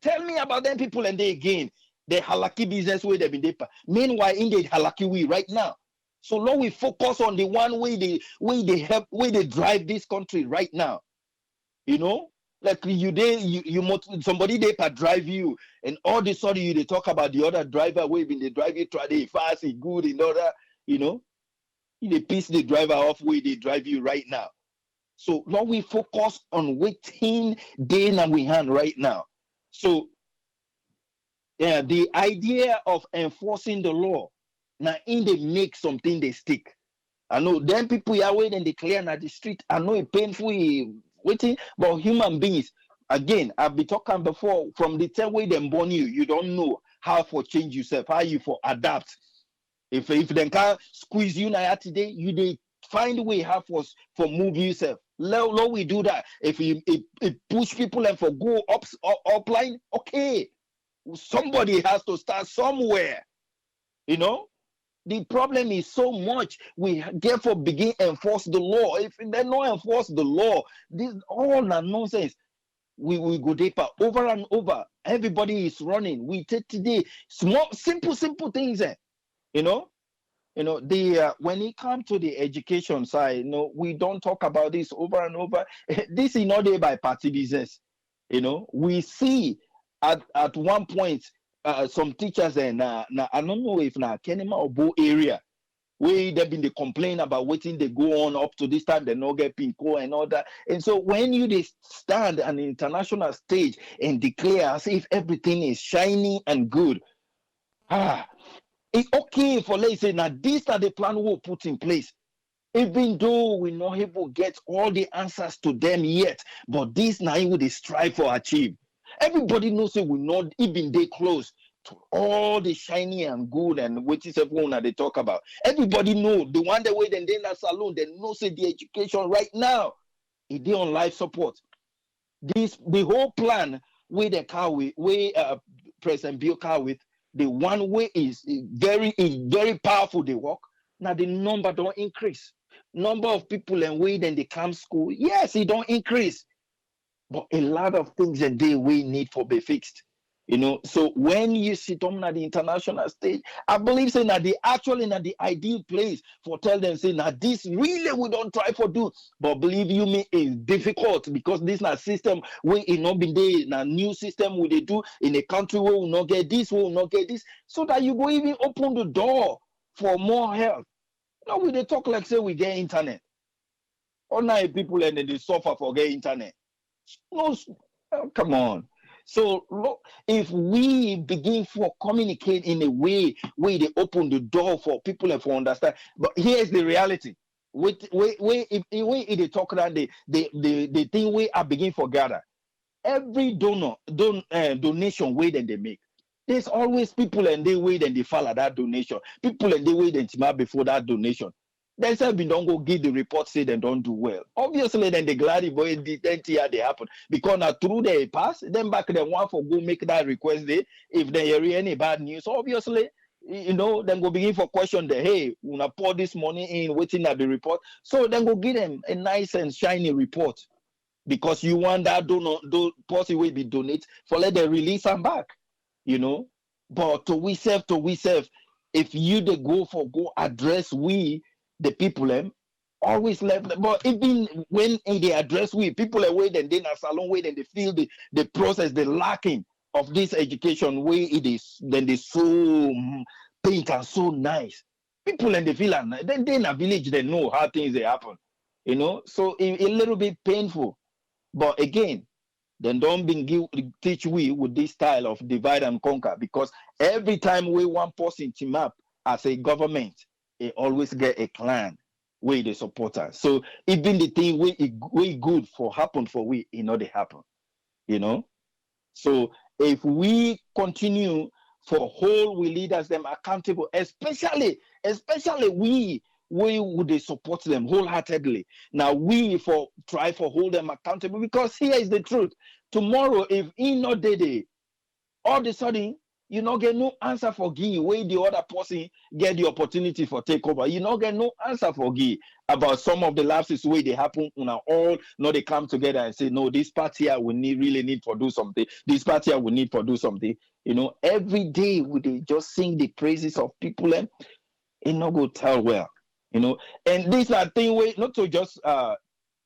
Tell me about them people and they again. The halaki business way they've been there. Meanwhile, in the halaki way right now. So long we focus on the one way they drive this country right now. You know, like somebody they drive you, and all the sudden you they talk about the other driver way been they drive you try they fast, he good in order, they piss the driver off where they drive you right now. So now we focus on waiting day and we hand right now. So yeah, the idea of enforcing the law now in they make something they stick. I know them people are waiting they clear at the street. I know it painful waiting, but human beings again. I've been talking before from the time way them born you don't know how for change yourself, how you for adapt. If they can't squeeze you now today, you they find a way how for move yourself. Let we do that. If you push people and for go upline, okay. Somebody has to start somewhere. The problem is so much. We therefore begin enforce the law. If they don't enforce the law, this all that nonsense. We go deeper over and over. Everybody is running. We take today small, simple things. When it comes to the education side, we don't talk about this over and over. This is not there by party business. We see at one point some teachers and I don't know if na Kenema or Bo area, They've been they complain about waiting they go on up to this time, they no get pinko and all that. And so when they stand on the international stage and declare as if everything is shiny and good, it's okay for let's say now these are the plan we'll put in place. Even though we're not able to get all the answers to them yet, but this now we they strive for achieve. Everybody knows that we're not even they close to all the shiny and good and what is everyone that they talk about. Everybody know the one that way then in that salon, they know say the education right now, it they on life support. The whole plan where the car with where President Bill car with the one way is very powerful. They work now. The number don't increase. Number of people and way then they come school. Yes, it don't increase, but a lot of things that they we need for be fixed. So when you sit on at the international stage, I believe saying that they actually not the ideal place for tell them saying that this really we don't try for do, but believe you me is difficult because this not system where it not been there, na new system where they do in a country where will not get this, will not get this, so that you go even open the door for more help. We they talk like say we get internet. All night people and they suffer for get internet. No, come on. So look, if we begin for communicate in a way where they open the door for people and for understand. But here's the reality. If they talk about the thing we are begin for gather. Every donation way that they make. There's always people and they wait and they follow that donation. People and they wait and time before that donation. Then say we don't go give the report say they don't do well. Obviously, then the glad boy didn't hear they happen because now through the pass, then back then one for go make that request day. If they hear any bad news, obviously, then go begin for question the hey, una pour this money in waiting at the report. So then go give them a nice and shiny report because you want that person will be donate for let them release them back. But to we serve, if you they go address the people always left. But even when they address people away, then they are salon way, then they feel the process, the lacking of this education way it is, then they so pink and so nice. People and they feel and then they in a village they know how things they happen. So a little bit painful. But again, then don't teach we with this style of divide and conquer because every time we one person team up as a government, it always get a clan where they support us. So even the thing we good for happen for we, they happen. So if we continue for whole we leaders them accountable, especially we would they support them wholeheartedly. Now we try for hold them accountable because here is the truth. Tomorrow, if he not did it, all of a sudden you not get no answer for give where the other person get the opportunity for takeover. You not get no answer for give about some of the lapses where they happen all they come together and say no, this party here we really need to do something. This party here we need to do something. Every day we they just sing the praises of people and it not go tell well. And this are thing way not to just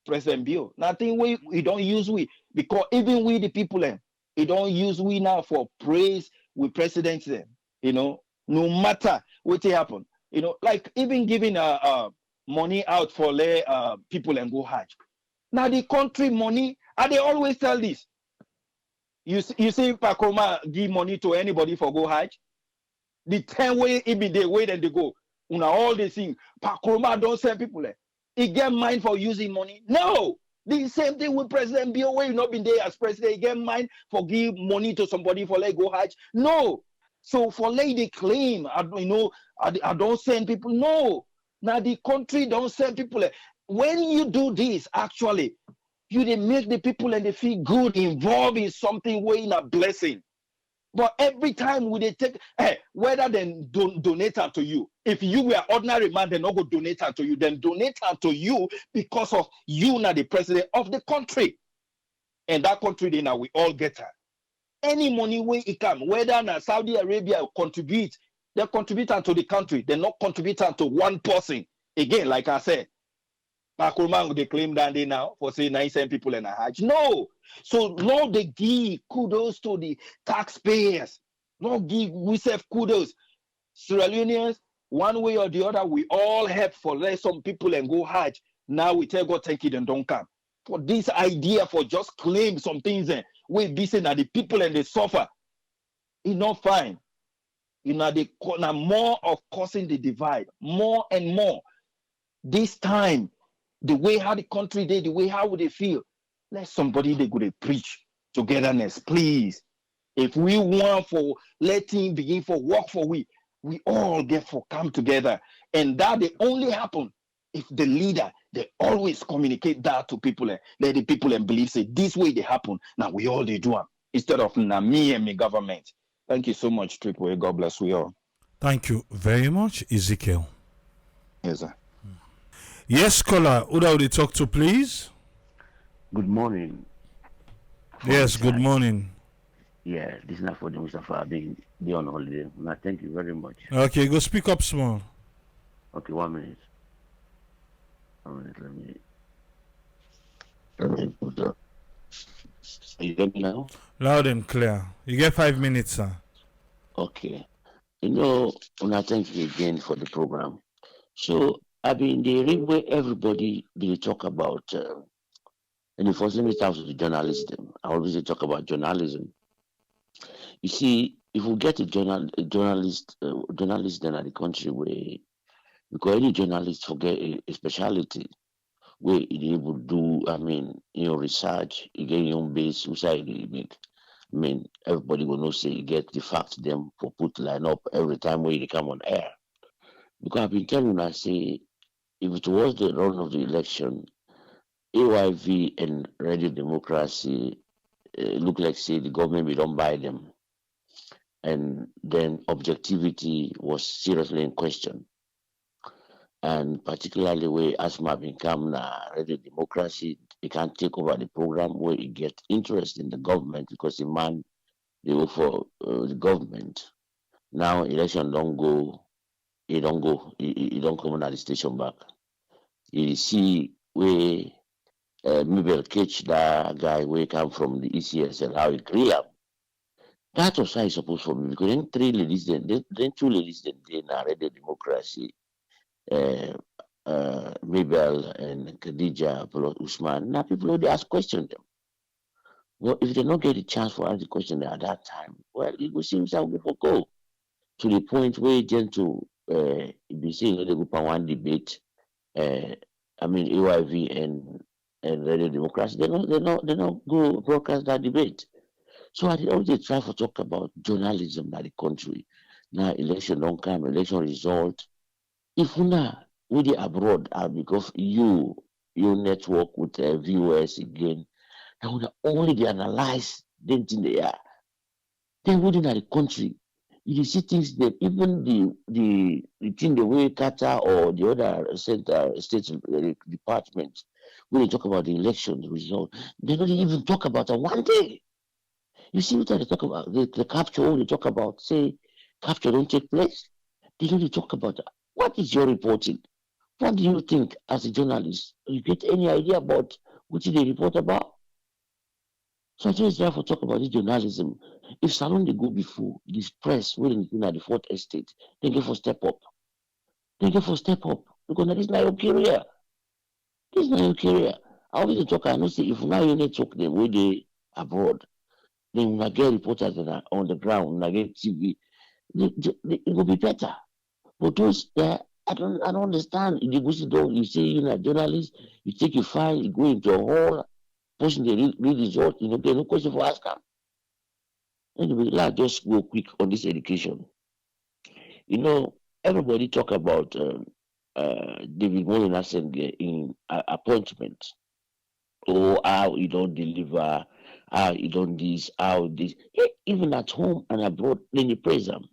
President Bill. Nothing we don't use because even we the people it don't use we now for praise with presidents them. No matter what happen. Like even giving money out for people and go Hajj. Now the country money, and they always tell this. You see Pakoma give money to anybody for go Hajj. The 10 way it be the way that they go. All these things. Pakoma don't send people He get mine for using money. No. The same thing with President Bill, where you not been there as president. He get mine for give money to somebody for go Hajj. No. So for they claim, I don't send people. No. Now the country don't send people. When you do this, actually, you they make the people and they feel good involved in something way in a blessing. But every time we they take, whether then donate her to you. If you were ordinary man, they not go donate her to you. Then donate her to you because of you now the president of the country. And that country then now we all get her. Any money way it come, whether now Saudi Arabia contribute, they contribute to the country. They not contribute to one person. Again, like I said, Pakurman they claim that they now for say 9 people in a Hajj. No. So Lord they give kudos to the taxpayers. Lord give we serve kudos. Sierra Leoneans, one way or the other, we all help for let some people and go hard. Now we tell God thank you, then don't come. For this idea for just claim some things and we be saying that the people and they suffer, it's not fine. You know, the corner more of causing the divide, more and more. This time, the way how the country did, the way how would they feel, let somebody they go to preach togetherness, please. If we want for letting begin for work for we all get for come together, and that they only happen if the leader they always communicate that to people and let the people and believe say this way they happen. Now we all they do them instead of now me and my government. Thank you so much, Triple A. God bless we all.
Thank you very much, Ezekiel.
Yes, sir.
Yes, caller, who do we talk to, please?
Good morning.
Yes, good morning.
Yeah, this is not for the Mustafa being on holiday. Thank you very much.
Okay, go speak up small.
Okay, 1 minute. 1 minute, let me put up. You hear me now?
Loud and clear. You get 5 minutes, sir.
Okay. You know, thank you again for the program. So, I've been the ring where everybody will talk about, and first let me start with the journalism. I always talk about journalism. You see, if we get a journalist then at the country where, because any journalist forget a specialty where you able to do, research, you get your own base, which I make. Everybody will know say you get the facts them for put line up every time where they come on air. Because I've been telling I say if it was the run of the election, AYV and Radio Democracy look like say the government we don't buy them. And then objectivity was seriously in question. And particularly where Asma become Radio Democracy, they can't take over the program where you get interest in the government because the man they work for the government. Now election don't go, he don't come on the station back. You see where Mabel catch that guy where come from the ECS and how he clear. That was how it's supposed for me because then two ladies then Radio Democracy, Mabel and Khadija plus Usman. Now people already ask question them. Well, if they don't get a chance for ask the question at that time, well, it will seem that we will go to the point where to be saying they go for one debate. AYV and Radio Democracy, they don't go broadcast that debate. So I always try to talk about journalism in the country. Now election don't come, election result. If not, we the abroad because you network with viewers again, and when only they analyze them in the air. Then within the country, you see things that even the thing the way Qatar or the other state departments, when they talk about the election result, they don't even talk about it one day. You see what they talk about the capture. When they talk about say capture don't take place, they don't talk about it. What is your reporting? What do you think as a journalist? You get any idea about what they report about? So I just therefore talk about this journalism. If Salon they go before this press when at the fourth estate, they go for step up. They go for step up. Because that is not your career. This is not your career. I always talk, I know say if now you need to talk them where they abroad, then when I get reporters that are on the ground, when I get TV, it will be better. But those that I don't understand. You say you're a journalist, you take your file, you go into a hall, person they read result, there's no question for asking. Anyway, let's just go quick on this education. Everybody talk about David Molinasenge in appointment. Oh, how you don't deliver, how you don't this, how this. Even at home and abroad, then you praise them.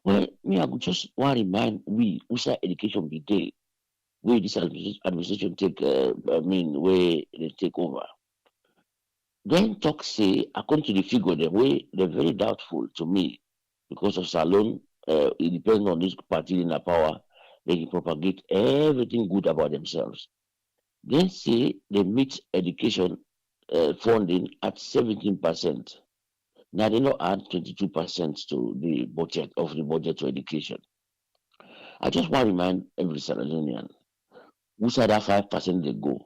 Well, me, I would just want to remind we say education be there, where this administration take, where they take over. Then talk say, according to the figure, they're very doubtful to me because of Salon. It depends on this party in the power. They can propagate everything good about themselves. Then say they meet education funding at 17%. Now they not add 22% to the budget to education. I just want to remind every Sierra Leonean, who said that 5% they go?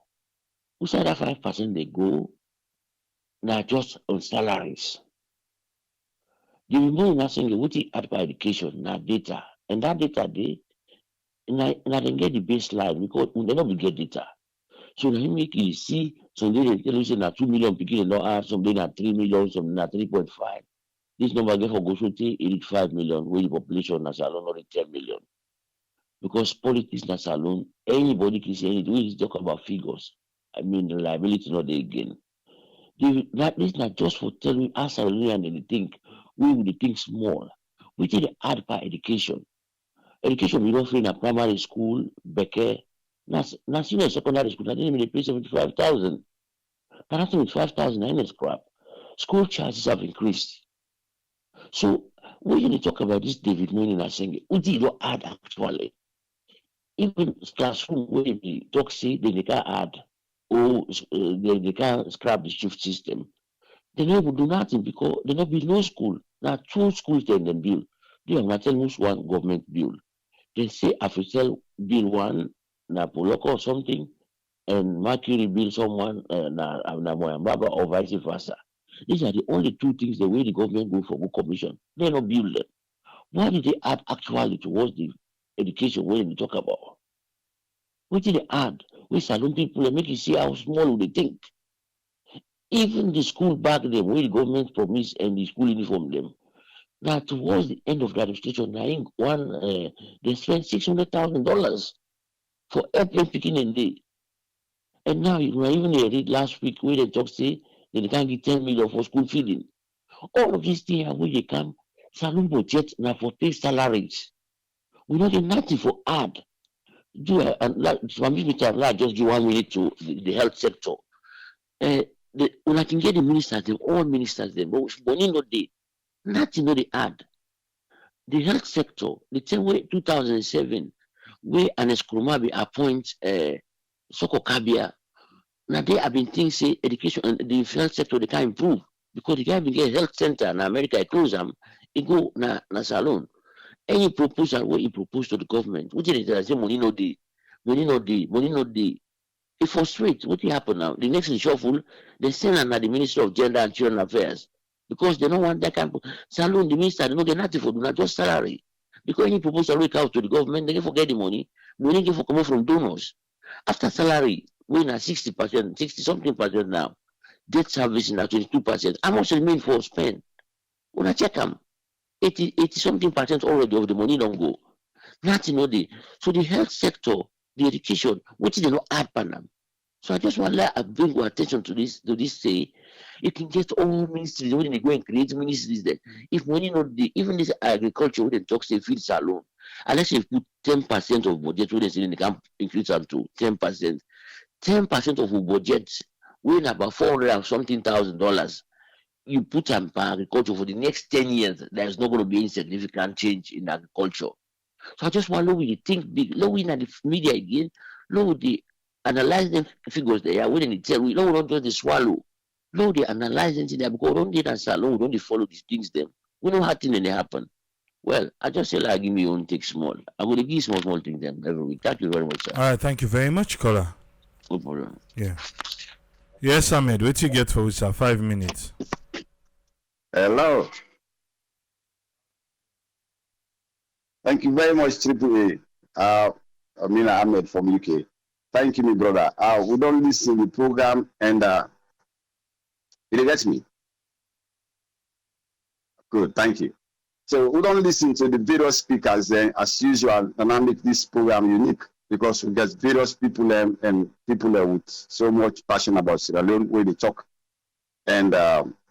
Who said that 5% they go? Now just on salaries. The money now saying what is at education, now data. And that data they now they get the baseline because they don't get data. So now make you see some they tell you say na 2 million people don't add, some they na 3 million, some na 3.5. This number get for go so 85 million, where the population na salon only 10 million. Because politics na salon, anybody can say anything. We talk about figures. I mean the liability not there again. This not just for telling us and they think we will think small. We take the add by education. Education we don't in a primary school, Beke, na senior secondary school, I didn't even pay 75,000. And after 75,000 in scrap. School charges have increased. So when you talk about this David Mooney and saying, what did you add actually? Even classroom where they talk say they can't add or they can't scrap the shift system. They never do nothing because there not be no school. Now 2 schools then build. They have not tell us one government build. They say official build one na Poloko or something and Mercury build someone na Moyambaba or vice versa. These are the only 2 things the way the government go for good commission. They not build them. Why did they add actually towards the education when they talk about? What did they add? We salon people and make you see how small they think. Even the school back then, where the government promised and the school uniform them. Now towards the end of the administration, they spent $600,000 for airplane picking and day. And now even they read last week where they talk say they can't get 10 million for school feeding. All of these things where they come, salon budget now for pay salaries. We don't get nothing for add. Just give 1 minute to the health sector. When I can get the ministers, all ministers, but money not they, nothing not they add. The health sector, the same way 2007, where an Escromabi appoint Soko Kabia. Now they have been thinking say education and the health sector they can't improve because they can't even get a health center in America. It close them, it go na salon. Any proposal where he proposed to the government, what did they say? Money not the, money not the, money not the. It frustrates. What will happen now? The next reshuffle, they send under the Minister of Gender and Children Affairs because they don't want that kind of salon. The minister they don't get nothing for not just salary. Because any proposal will out to the government, they can forget the money. Money can come from donors. After salary, we're at 60%, 60 something percent now. Debt service is at 22%. How much remain for spend? When I check them, 80 something percent already of the money don't go. Nothing no day. So the health sector, the education, what they not add for them. So I just want to bring your attention to this say you can get all ministries when they go and create ministries there. If money not the even this agriculture when they talk say feed salon, unless you put 10% of budget when they say they can increase them to 10%. 10% of your budget when about $400 and something $1,000 you put them for agriculture for the next 10 years, there's not going to be any significant change in agriculture. So I just want to think big, low in the media again, low the analyzing figures there, when they tell we don't just the swallow, low they analyzing there because we don't need that salon, we don't follow these things them. We know how things they happen. Well, I just say like give me own take small. I'm going to give small things them every week. Thank you very much, sir.
All right, thank you very much, caller.
No problem.
Yeah. Yes, Ahmed, what you get for us, sir? 5 minutes.
Hello. Thank you very much, Triple A. Amina Ahmed from UK. Thank you, my brother. We don't listen to the program and it gets me. Good, thank you. So we don't listen to the various speakers as usual, and I make this program unique because we get various people and people with so much passion about Sierra Leone where they talk, and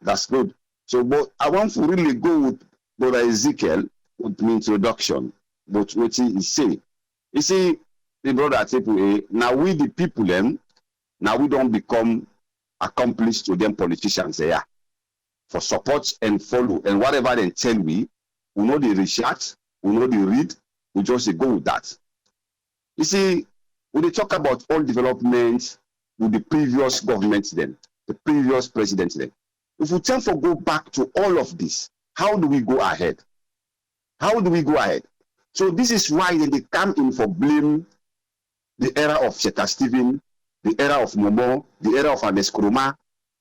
that's good. So, but I want to really go with Brother Ezekiel with my introduction, but what he say. You see, the brother Triple A, now we the people now we don't become accomplished to them politicians there for support and follow and whatever they tell we know the research, we know the read, we just go with that. You see, when they talk about all developments with the previous governments then, the previous presidents then, if we tend to go back to all of this, how do we go ahead? How do we go ahead? So this is why they come in for blame the era of Cheta Stephen, the era of Momo, the era of Ernest Koroma.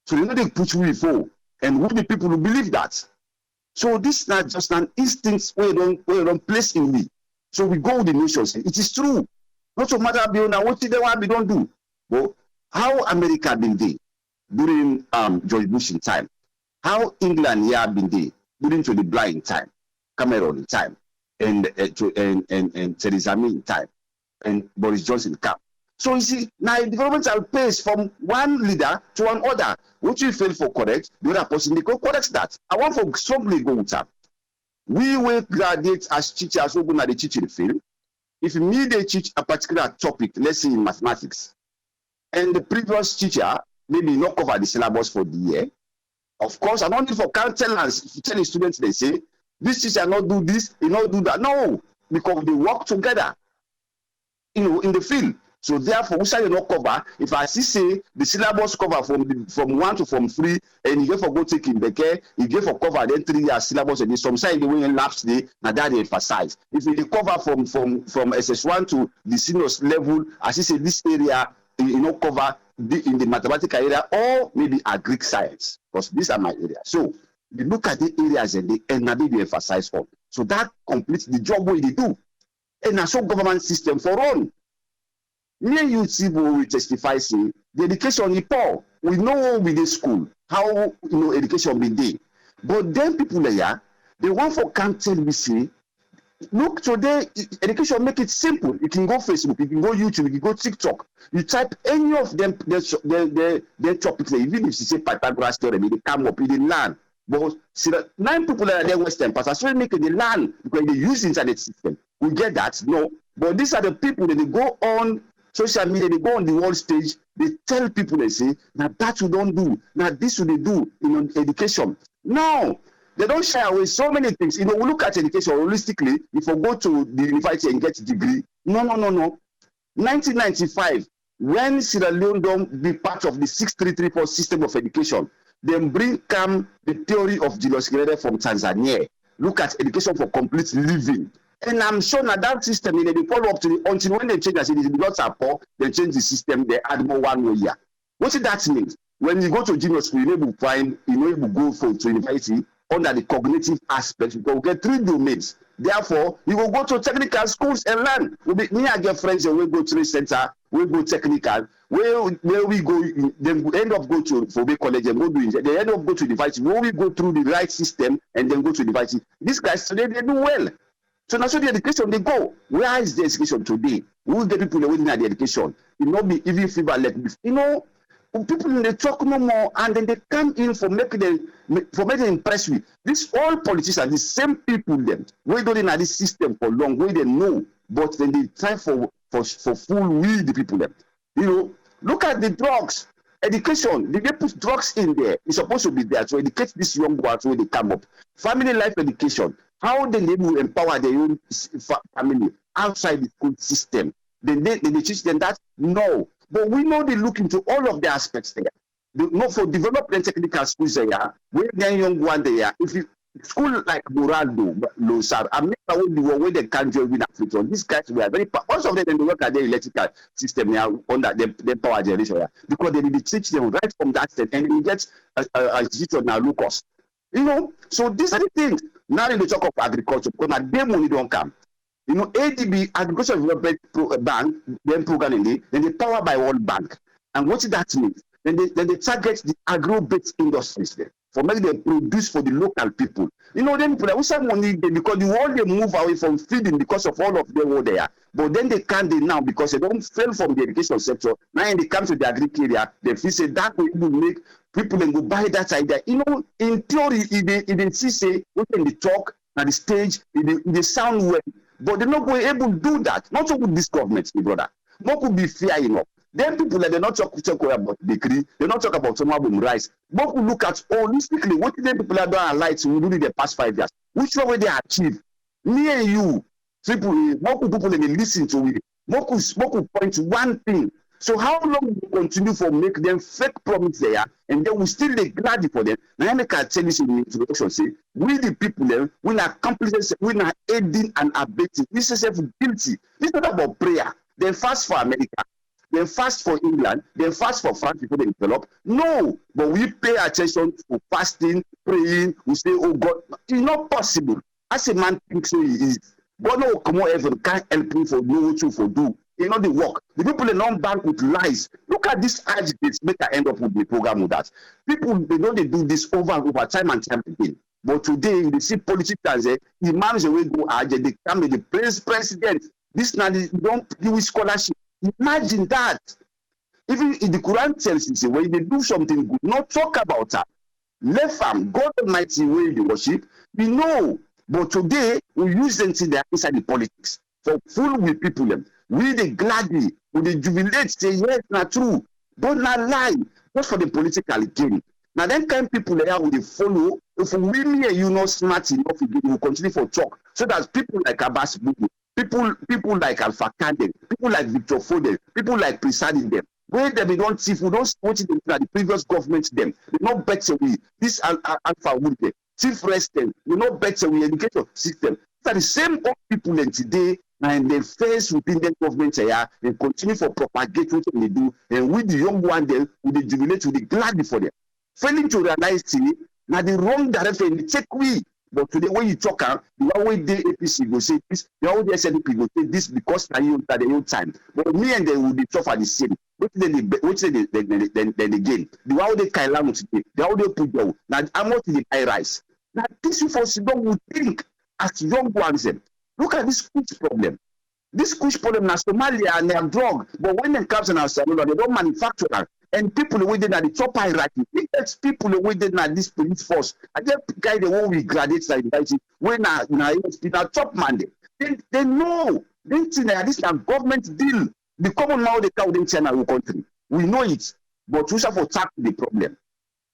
So they know they put we for, and who the people who believe that. So this is not just an instinct where you don't place in me. So we go with the nations. It is true. Not so matter beyond what they want we don't do. But how America been there during George Bush in time, how England been there during Tony Blair in time, Cameron in time, and Theresa May in time, and Boris Johnson camp. So you see, now developments are paced from one leader to another. Which you fail for correct, the other person they go correct that. I want for strongly go with that. We will graduate as teachers who go to the teaching field. If me they teach a particular topic, let's say in mathematics, and the previous teacher maybe not cover the syllabus for the year, of course, I don't need for countenance to tell the students they say, this teacher not do this, he not do that. No, because they work together, in the field. So therefore, we shall not cover. If I say the syllabus cover from 1 to from 3, and you get for go take in the care, you get for cover then 3 years syllabus, and some side the way lapse day, now that they emphasize. If you cover from SS1 to the senior level, as you say this area, cover in the mathematical area or maybe Greek science, because these are my areas. So you look at the areas and they emphasize on. So that completes the job what they do. And a government system for all. Me and you see we testify say the education is poor. We know with the school how education be there. But then people there, they want for can't tell me say, look today education make it simple. You can go Facebook, you can go YouTube, you can go TikTok. You type any of them their topics there, even if you say Pythagoras theorem, they come up, they learn. But see that 9 people that are there Western part as well make it they learn because they use internet system. We get that, no. But these are the people that they go on social media, they go on the world stage, they tell people, they say, now that you don't do, now this will they do in education. No, they don't shy away so many things. We look at education holistically, if we go to the university and get a degree, no. 1995, when Sierra Leone don't be part of the 6334 system of education, then come the theory of Julius Nyerere from Tanzania. Look at education for complete living. And I'm sure that system, they follow up to until when they change, as it is because are poor, they change the system, they add more 1 more year. What does that mean? When you go to junior school, you're able to find, able to go to university under the cognitive aspect, because we get 3 domains. Therefore, you will go to technical schools and learn. Me and get friends, and we go to the center, we go technical, where we go, then we end up go to Fobe College and go do it. They end up go to university, where we go through the right system and then go to university. These guys today, they do well. So now, so the education they go. Where is the education today? We will get people within the education. It not be even fever like this. People they talk no more, and then they come in for making them impress with. These all politicians, the same people them. We don't in this system for long. We they know, but then they try for fool with the people them. Look at the drugs. Education, they put drugs in there. It's supposed to be there to educate these young ones when they come up. Family life education. How they will empower their own family outside the school system. Then they teach them that? No. But we know they look into all of the aspects there. For development technical schools there, where they're young one there. If you school like Moraldo, Losar, America will be where they can't join with Africa. These guys were very most of them they work at the electrical system here under the power generation here. Because they will teach them right from that set and they get a institution now low cost. So these are the things. Now in the talk of agriculture, because now their money don't come. ADB, Agricultural Development Bank, then program then they power by World Bank. And what does that mean? Then they target the agro-based industries there for making them produce for the local people. Them people that some money because the world they move away from feeding because of all of them over there. But then they can't now because they don't fail from the education sector. Now when they come to the agric area, they feel say that will make people and go buy that idea. In theory, it they see say when they talk at the stage, they sound well, but they're not going able to do that. Not so with this government, my brother. Not could be fair enough. Then people they're not talk about bakery, they not talk about tomabum rice. But we look at holistically what the people are doing like to do in the past 5 years. Which way they achieve? Me and you, people they listen to it. Moku point one thing. So how long we continue for make them fake promise there, and then we still dey glad for them? Now I make I tell you in the introduction, say we the people them, we na accomplices, we na aiding and abetting. This is self guilty. This is not about prayer. They fast for America. They fast for England, they fast for France before they develop. No, but we pay attention to fasting, praying. We say, oh God, it's not possible. As a man thinks so he is. God no come on heaven can't help him for no what you for do. You know the work. The people they non bank with lies. Look at this agitators make I end up with the program with that. People they know they do this over and over time and time again. But today they see politicians, imams will go they come with the president. This now they don't give scholarship. Imagine that. Even in the Quran tells you, say, when they do something good, not talk about that. Let them, God Almighty, way they worship. We know, but today we use them to their inside the politics. For full with people, them. We they gladly, we they jubilate, say, yes, not true, but not lie, just for the political gain. Now, then kind people there will they follow. If we and you not smart enough, we will continue for talk. So that people like Abbas Bubu, people like Alpha Kande, people like Victor Foden, people like Prisadi them, where they don't see, we don't watch them the previous government them. They not better we this Alpha would be chief resident, we not better we education system. These are the same old people then today and they face within the government here and continue for propagate what they do, and with the young one then we they jubilate, we they glad for them. Failing to realize now the wrong direction, they take we. But today, when you talk, the one way the APC go say this, the one way the SDP go say this because now you at the old time. But me and they will be tough at the same. Which then again, the one way they Kailamu today, the one way they put down. Now I'm not in the high rise. Now this for Sidon would think as young ones. Look at this kush problem. This kush problem now Somalia and they are drug, but when they comes in our Salvador, they don't manufacture that. And people within at the top hierarchy, it's people within at this police force. I just guy the one we graduate like when na top man they know they think that this is a government deal. The common now they count in China country. We know it, but we have to tackle the problem.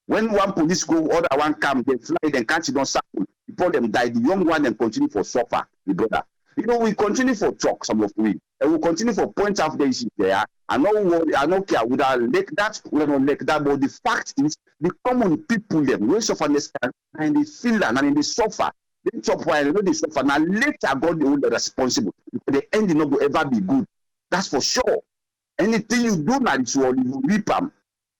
When one police go, other one come, they fly, then can't don't sample. Before them die, the young one then continue for suffer, the brother. You know, we continue for talk, some of we, and we continue for point out the issue there. I don't care would I like that, we don't like that, but the fact is the common people them we suffer understand and they feel that and they suffer. They chop while they know they suffer. Now later God they will be responsible. The end will not ever be good. That's for sure. Anything you do now is all you reap them.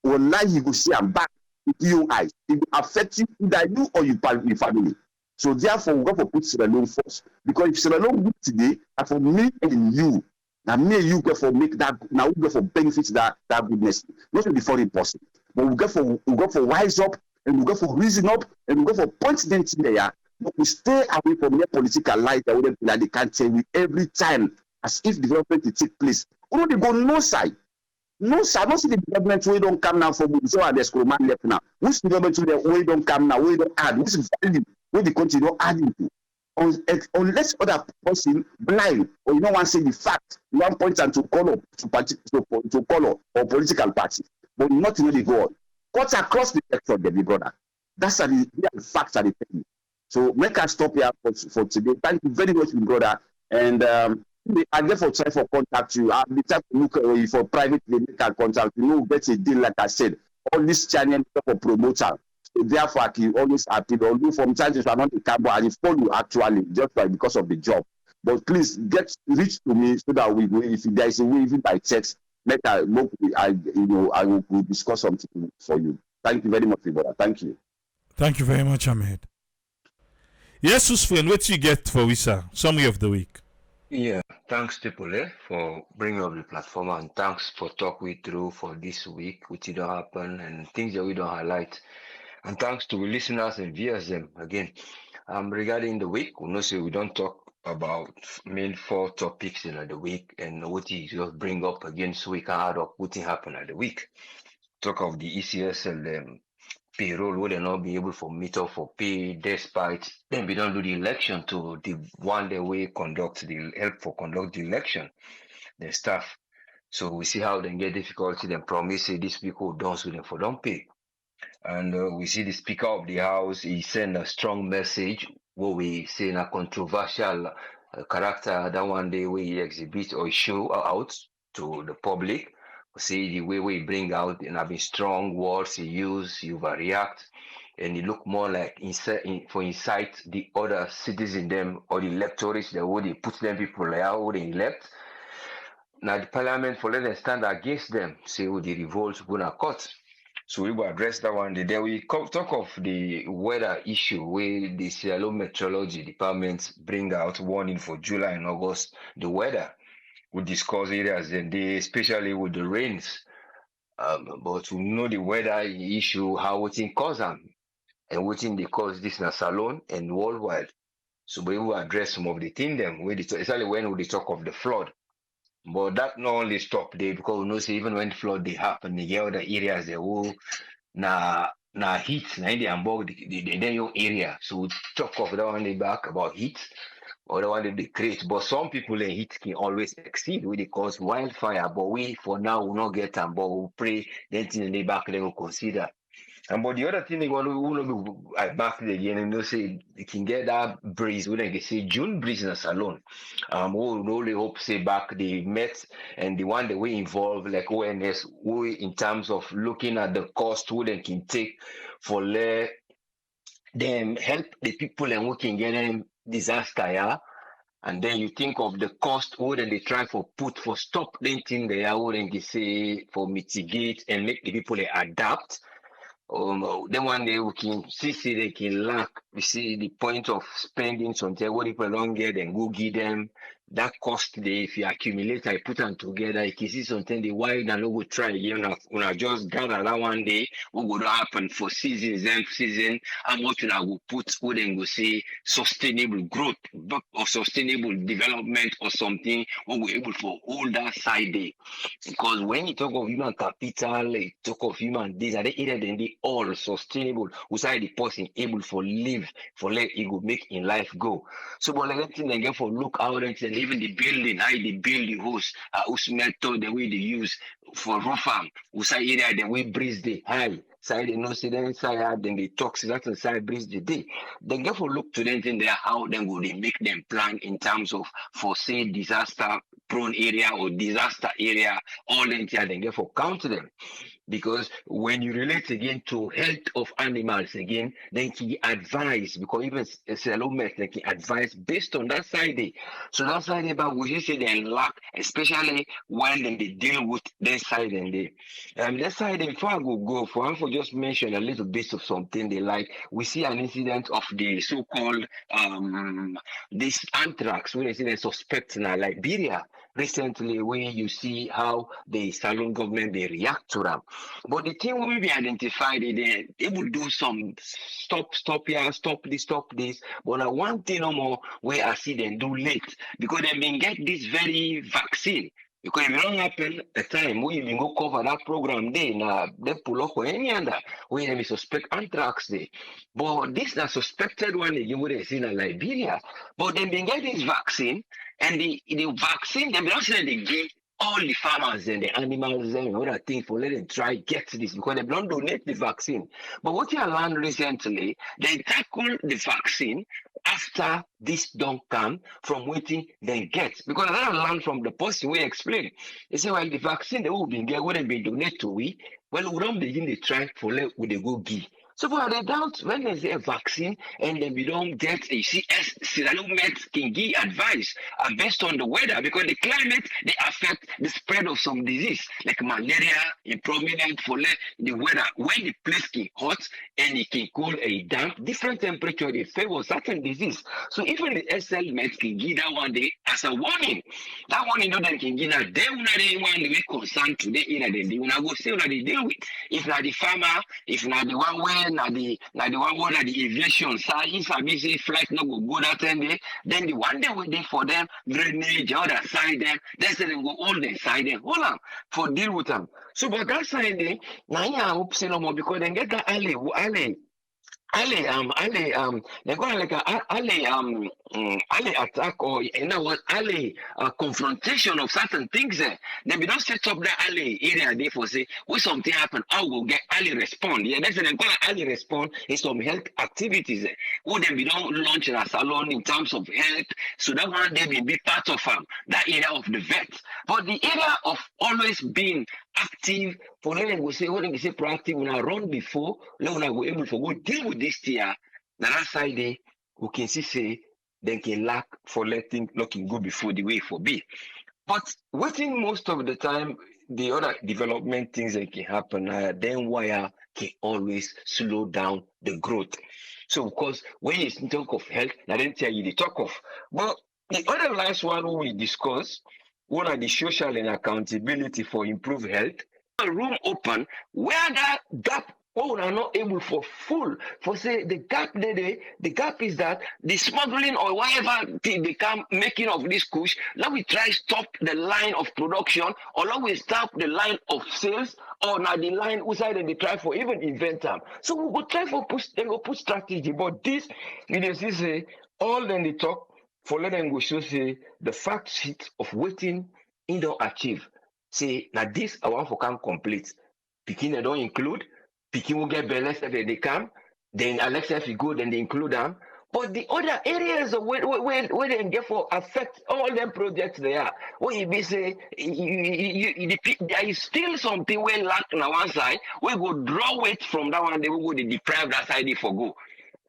Or lie you go see them back with your eyes. It will affect you either you or your family. So therefore, we got to put Sierra Leone first. Because if Sierra Leone good today, and for me and you, now me and you go for make that, now we go for benefit that goodness. Not to be foreign person. But we go for wise up, and we go for reason up, and we go for point them there. But we stay away from their political life that they can't tell you every time as if development will take place. We don't go no side. No, sir, not see the development we don't come now for me. So there's man left now. Which development we don't come now, we don't add. Which value where the country don't add into. Unless other person blind or you don't want to say the fact, you want point and to color to color or political party, but not to know the God. Cuts across the spectrum, baby brother. That's the facts are the thing. So make us stop here for today. Thank you very much, my brother. And I therefore try for contact you. I'll be trying to look for private medical contact. You know, get a deal like I said. All this channel for promoter. So therefore, I can always appeal or look from time to time on the camera and follow actually just because of the job. But please reach to me so that if there is a way, even by text, I will discuss something for you. Thank you very much, brother. Thank you.
Thank you very much, Ahmed. Yes, friend, what you get for Wisa? Summary of the week.
Yeah, thanks Tipole for bringing up the platform and thanks for talk we through for this week, which don't happen and things that we don't highlight. And thanks to listeners and viewers them again. Regarding the week, we know say we don't talk about main 4 topics in the week and what you just bring up again so we can add up what happened at the week. Talk of the ECSL payroll will they not be able to meet up for pay despite then we don't do the election to the one day way conduct the election, the staff. So we see how they get difficulty, then promise say these people don't with them for don't pay. And we see the Speaker of the House, he sent a strong message what we say in a controversial character that one day we exhibit or show out to the public. See the way we bring out and having strong words you use, you overreact, and you look more like for incite the other citizens them or the electorates that would they put them people like how would they elect. Now the parliament for let them stand against them, say would the revolt gonna cut. So we will address that one. Then we talk of the weather issue where the Sierra Leone Meteorology Department bring out warning for July and August. The weather we discuss areas and they especially with the rains. But to know the weather issue, how it cause them and what they cause this in Salon and worldwide. So we will address some of the things them where especially when we talk of the flood. But that not only stop there because we know say even when flood they happen, the other areas they will na heat na the above the your area. So we talk of that one day back about heat or the one that they create. But some people in heat can always exceed when they cause wildfire. But we for now will not get them, but we'll pray then in the back they will consider. And but the other thing they want to back again and they say they can get that breeze when they say June breeze in a salon. We really hope say back they met and the one that we involve like ONS we in terms of looking at the cost who they can take for let them help the people and we can get them disaster, yeah. And then you think of the cost who then they try for put for stop them thing they are who then they say for mitigate and make the people adapt. Then one day we can see they can lack. We see the point of spending something what people don't get and go give them that cost they if you accumulate I put them together, you can see something the why and we try again when I just gather that one day what would happen for seasons and season how much I will put would then go say sustainable growth or sustainable development or something when we're able for all that side day. Because when you talk of human capital, you talk of human this are the area then they all sustainable without the person able for live for let it go make in life go. So but like thing again for look out and even the building, how they build the house method the way they use for roof farm, without area the way breeze the high. Side they know see them inside then they talk so that's inside breeze the day. Then get for look to them in there how then go they make them plan in terms of for say disaster prone area or disaster area, all the entire then get for count them. Because when you relate again to health of animals again, then can advise because even settlement they can advise based on that side. So that side about we say they lack, especially when they deal with their side and they that side before I go for just mention a little bit of something they like. We see an incident of the so-called this anthrax when they say they suspect in Liberia recently where you see how the Salon government they react to them. But the thing will be identified, they will do some stop here, stop this. But one thing no more where I see them do late because they been get this very vaccine. Because if it don't happen the time we even go cover that program there, now they pull up or any other where they suspect anthrax there. But this is suspected one again where they see in Liberia. But they been get this vaccine and the vaccine, they don't say they give all the farmers and the animals and other things for let them try get this because they don't donate the vaccine. But what you learned recently, they tackle the vaccine after this don't come from waiting they get. Because I learned from the person we explained. They say, well, the vaccine they will be get wouldn't be donated to we. Well, we don't begin the try for let we they go give. So for the doubt when there's a vaccine and then we don't get a CS, Sierra Leone can give advice based on the weather because the climate they affect the spread of some disease like malaria, prominent for the weather. When the place can hot and it can cool a damp, different temperature they favor certain disease. So even the SL Met can give that one day as a warning. That one you know that can give that they will not one we concerned today in the day when I go say what they deal with. If not the farmer, if not the one way na the one where the aviation side if I busy flight no go that day, then the one day we dey for them drainage the other side them, then say them go all the side them. Hold on for deal with them. So but that side there, now I hope say no more because then get that alley they go like a alley attack or you know what alley confrontation of certain things there. Then we don't set up that alley area there for say when something happen, I will get alley respond. Yeah, that's they call alley respond in some health activities there. Who then we don't launch in a salon in terms of health, so that one day will be part of that area of the vet. But the area of always being active, for let them go say, when they say proactive, when I run before, let when I go able for go deal with this year. Now that side there, we can see say, then can lack for letting looking go before the way for be. But waiting most of the time, the other development things that can happen, then why can always slow down the growth. So, of course, when you talk of health, I didn't tell you the talk of. But the other last one we discuss, one are the social and accountability for improved health. A room open where that gap oh we are not able for full for say the gap the gap is that the smuggling or whatever they come making of this kush, let we try stop the line of production or let we stop the line of sales or now the line outside and they try for even invent them. So we will try for push they will put strategy, but this you know see say all then they talk for let them go show say the fact sheet of waiting in don't achieve. Say now this I want for come complete. Pikin they don't include, Pikin will get belle if they come, then Alexa if you go, then they include them. But the other areas of where they get for affect all them projects they are. When you be say there is still something we lack on one side, we go draw weight from that one, they will go to deprive that side for go.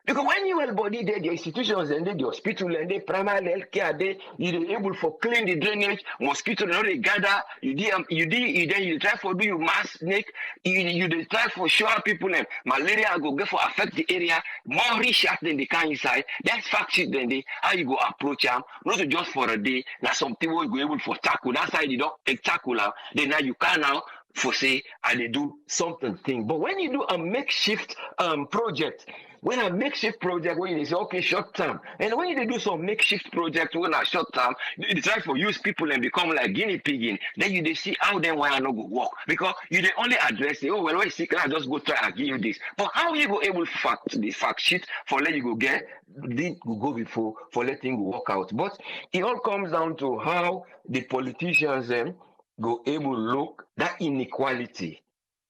Because when you well body there, the institutions and the hospital and the primary health care, you're able for clean the drainage, mosquito not they gather, you try for do you mass snake, you try for sure people and malaria go get for affect the area more rich than the can inside. That's fact shit then they how you go approach them, not just for a day. Now some people go able for tackle. That side you don't take tackle out, then now you can now for say and they do something thing. But when you do a makeshift project, when a makeshift project, when you say, okay, short term, and when you do some makeshift project, when a short term, you try to use people and become like guinea pigging, then you they see how then why I not go work. Because you they only address it, oh, well, when you sick, I just go try and give you this. But how you go able to fact the fact sheet for let you go get, did go before for letting go work out. But it all comes down to how the politicians go able look that inequality.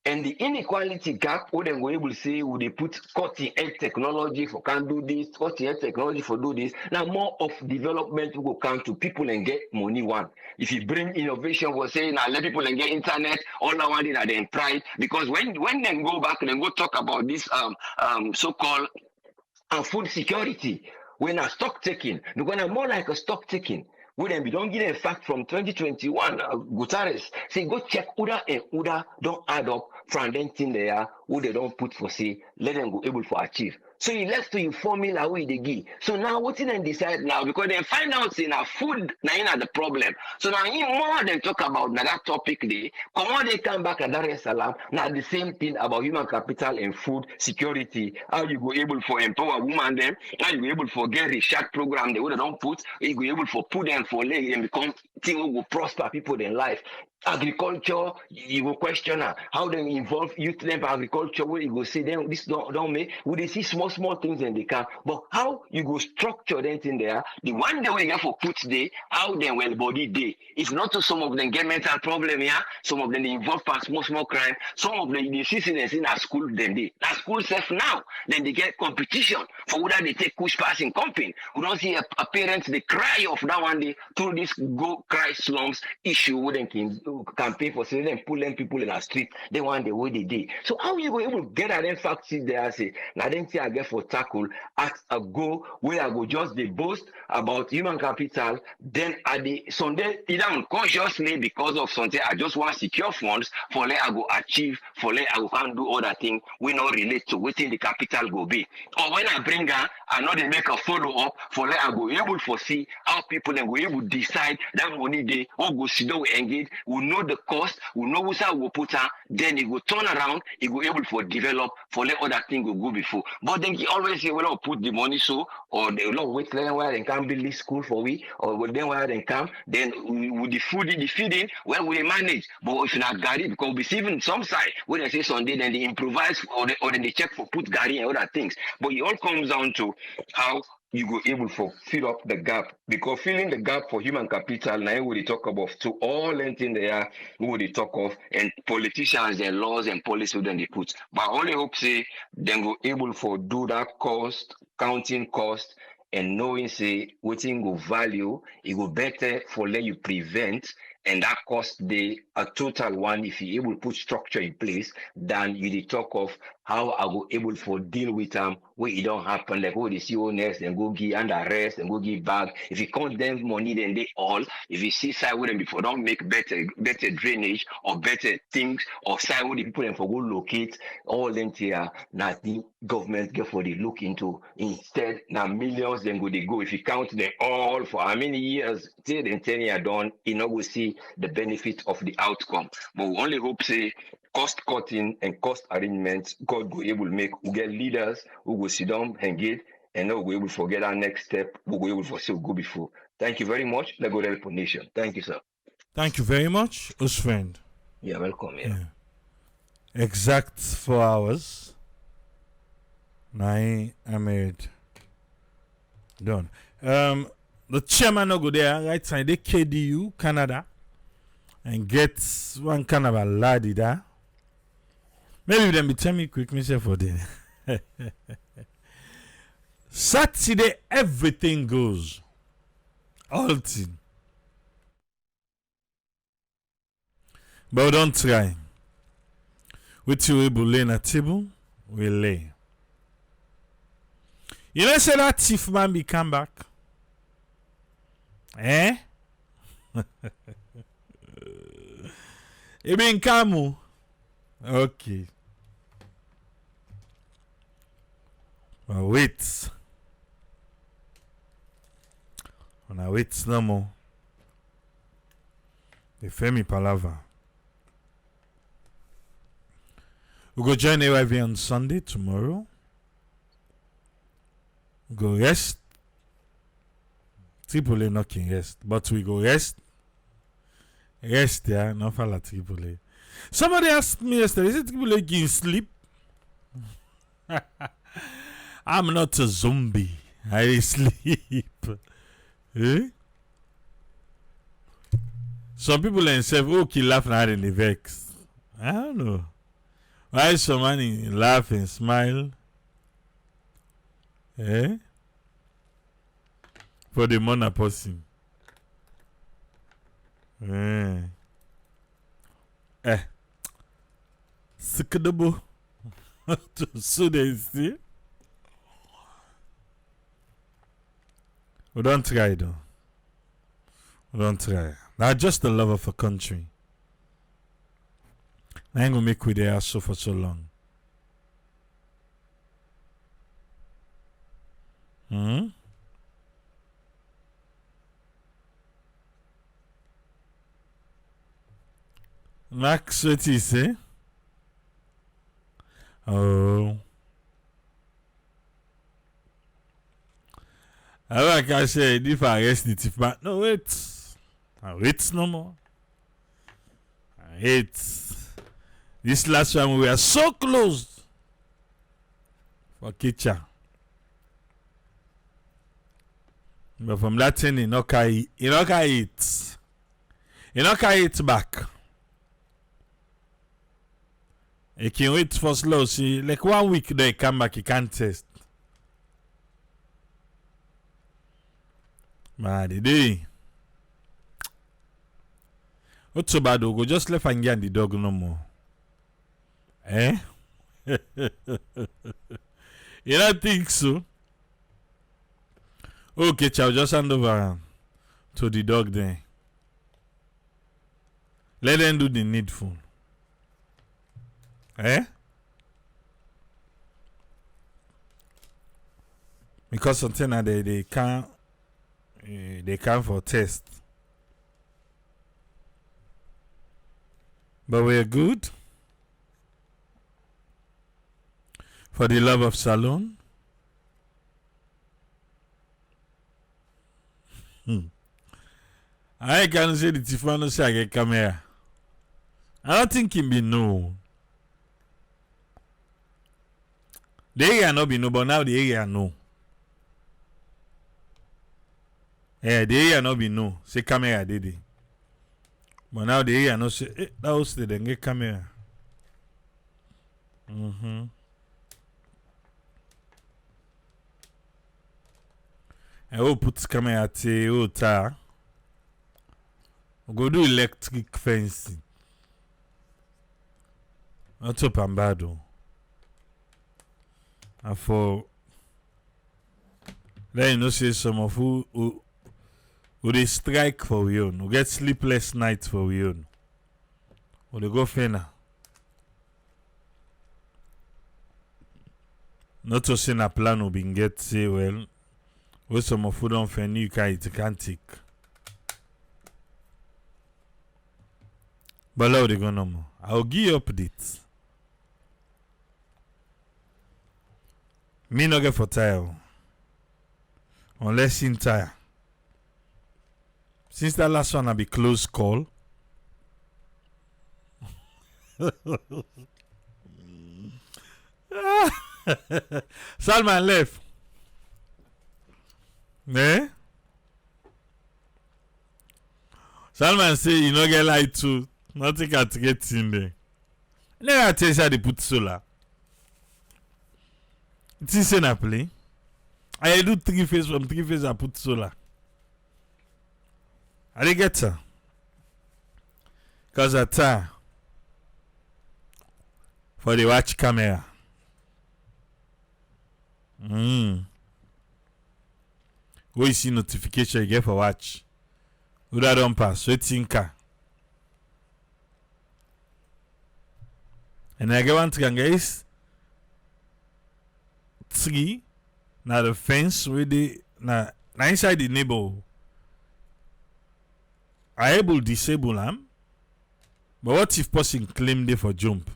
And the inequality gap, what they go able to say, would they put cutting edge technology for can do this, cutting edge technology for do this. Now more of development will come to people and get money one. If you bring innovation, we'll say now let people and get internet, all I want is that they pride. Because when they go back and go talk about this so-called food security, when a stock taking, because I'm more like a stock taking. When we don't get a fact from 2021, Guterres say go check Uda and Uda don't add up from them thing there who they don't put for say let them go able for achieve. So he left to your formula where they give. So now what did they decide now? Because they find out in our food now the problem. So now in more than talk about now that topic they come on they come back at Dar es Salaam. Now the same thing about human capital and food security. How you go able for empower women them, how you go able for get research program they would don't put, you go able for put them for leg and become thing who will prosper people in life. Agriculture, you go question how they involve youth them agriculture, where you go say them this don't make, would they see small things and they can, but how you go structure them in there, the one day we have for put there, how them well body day. It's not to some of them get mental problem here, some of them they involve past small crime, some of them the citizens in a school then they, that school self now, then they get competition for whether they take push passing company. We don't see a parents they cry of that one day through this go cry slums issue where they can campaign for say them pull them people in the street, they want the way they did. So how you go able to get at them facts there say now then I get for tackle at a go where I go just the boast about human capital, then at the Sunday either unconsciously because of something I just want secure funds for let I go achieve, for let I go can do other thing we not relate to within the capital go be. Or when I bring her, I know they make a follow up for let I go able to see how people then go able to decide that money they all go sit down engage, we know the cost, we know who's how we put her, then he go turn around, he go able for develop for let other thing go before. But then he always say, well, I'll put the money so, or they will wait then where they can build this school for we, or then where they come, then with the food, the feeding, well, we manage. But if not Gary, because we see even some side, when they say Sunday, then they improvise, or then they check for put Gary and other things. But it all comes down to how you go able to fill up the gap, because filling the gap for human capital now we talk about to all anything there we they talk of and politicians and laws and policy then they put. But I only hope say then go able for do that cost counting cost and knowing say waiting go value it go better for let you prevent and that cost a total one if you able to put structure in place, than you dey talk of how I go able for deal with where it don't happen, like the see owners and go give under arrest and go give back. If you count them money, then they all. If you see side with them before, don't make better drainage or better things, or side with the people and for go locate all them here. Now the government get for the look into. Instead, now millions then go they go. If you count them all for how many years, till then 10 years done, you know we see the benefit of the outcome. But we only hope say cost cutting and cost arrangements, God go able to make we get leaders who will sit down, engage, and now we will forget our next step, we will able to see go before. Thank you very much. Let's go help nation. Thank you, sir.
Thank you very much, Usfriend.
Yeah, welcome. Yeah.
Exact 4 hours. Nine Ahmed. Done. The chairman no go there, right side, they KDU, Canada, and get one kind of a laddie there. Maybe them be tell me quick, me say for dinner. Saturday, everything goes. All thing. But don't try. With you able lay na table, we lay. You know say that thief man be come back? Eh? He been come. Okay. But wait. When I wait no more. They Femi Palava. We go join AYV on Sunday tomorrow. We go rest. Tripoli knocking rest. But we go rest. Rest there, not fall at Tripoli. Somebody asked me yesterday, is it Tripoli can sleep? I'm not a zombie. I sleep. Eh? Some people themselves, okay, laughing at the vex. I don't know. Why somebody laugh and smile? Eh? For the money person. Sikadabo. So they see. We don't try though. We don't try. Not just the love of a country. I ain't gonna make we there so for so long. Max, what you say? Oh. I like I said, if I arrest the thief, but no, wait. I wait no more. I hate. This last one, we were so close for kitchen. But from that thing, you know, can eat. You know, can eat back. You can wait for slow. See, like 1 week, they come back, you can't test. But the day. What's so bad? Go just left and get the dog no more. Eh? You don't think so? Okay, Chow, just hand over to the dog there. Let them do the needful. Eh? Because something that they can't for test. But we're good. For the love of Salon. I can say the Tifano say I come here. I don't think him be no. The area not be no, but now the area no. Yeah, the area not be no. Say camera did it. But now the area no say that was the then get camera. I will put camera at tar. Go do electric fencing. Not up and bad though. And for then you know say some of who they strike for we own, who get sleepless nights for we own. Who they go fena. Not to say na plan who been get say well. Where some of who don't fen you can't take. But now they go no more. I'll give you updates. Me no get for tire. Unless in tire. Since that last one I be close call. Salman left. Eh? Salman say you no get light too. Nothing can get in there. Never tell you how they put solar. It is in a play. I do 3 phase from 3 phase I put solar. I didn't get her. Because I time for the watch camera. We see notification you get for watch. Who that don't pass? So it's in car. And I get one thing guys. 3 na the fence with the na inside the neighbor. I able disable them. But what if person claim they for jump?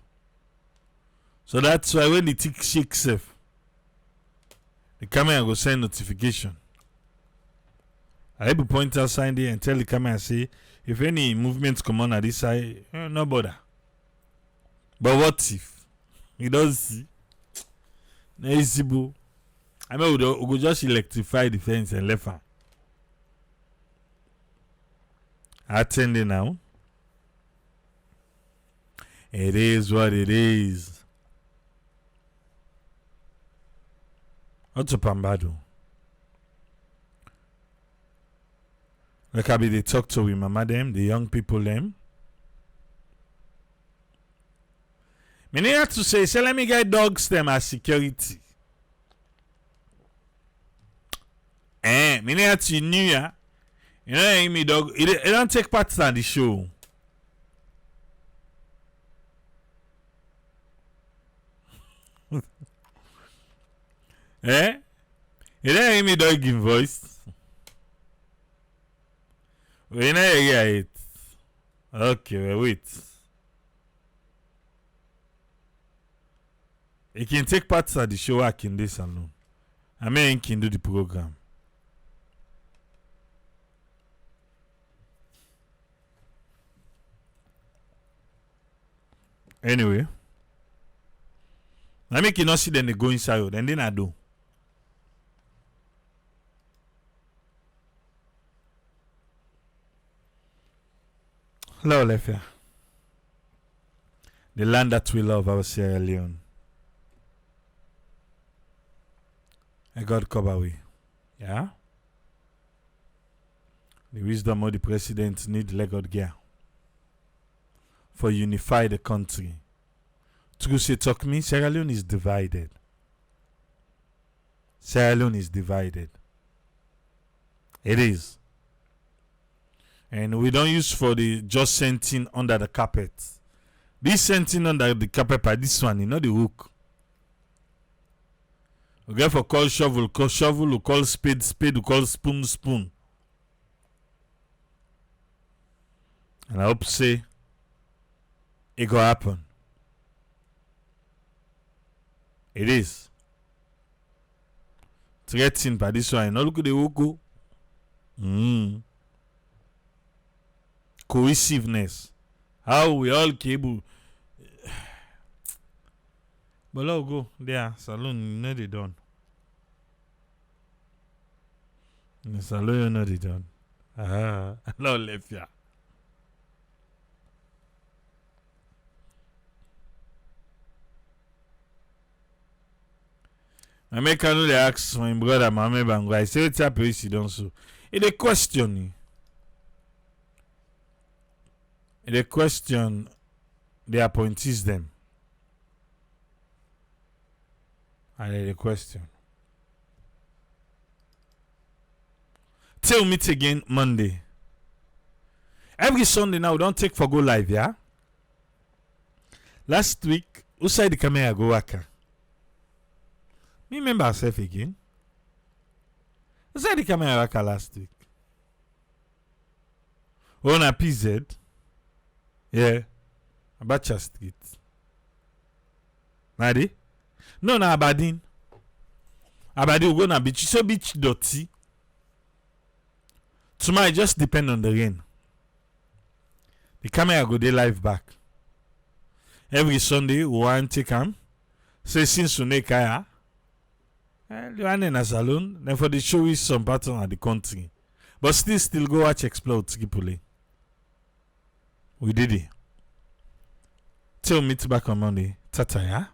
So that's why when the tick shake safe, the camera go send notification. I able point outside there and tell the camera say if any movements come on at this side, no bother. But what if he doesn't see? No easy boo. I mean we go just electrify the fence and left her. Attending now. It is what it is. What's up, Pambado? Like I be they talk to with mama them, the young people them. Me need to say let me get dogs them as security. Me need to new ya. You know me dog. It don't take part in the show. You don't hear me dog in voice. We know you get it. Okay, wait. You can take part in the show. I can do this alone. I mean, can do the program. Anyway, I make you not see them they go inside, then I do. Hello, Lefia. The land that we love, our Sierra Leone. I got cover we. Yeah? The wisdom of the president need let God gear for unify the country. To say talk me, Sierra Leone is divided. Sierra Leone is divided. It is. And we don't use for the just sending under the carpet. This sending under the carpet by this one, you know the hook. We get for call shovel, we call spade, we call spoon. And I hope say it go happen. It is. Threatened by this one. Now look at the hook. Cohesiveness. How we all cable. But let's go there. Salon, you know they done. The salon, you know they done. Now left ya. I make a know they ask my brother, Mama Bango. I say, what's up, you don't so. It's a question. they question the appointees them. And they question. Till meet again Monday. Every Sunday now we don't take for go live, yeah? Last week, who said the camera go waka? Me remember myself again. Who said the camera waka last week? Oh, na PZ. Yeah. Abacha Street. Nadi? No, na Aberdeen. Aberdeen we go na beach. So beach dirty. Tomorrow it just depend on the rain. The camera go dey live back. Every Sunday we want take am. Say since we make kaya. You want in a salon. Then for the show is some pattern of the country. But still go watch Explore Tripoli. We did it. Till meet back on Monday. Tata, yeah?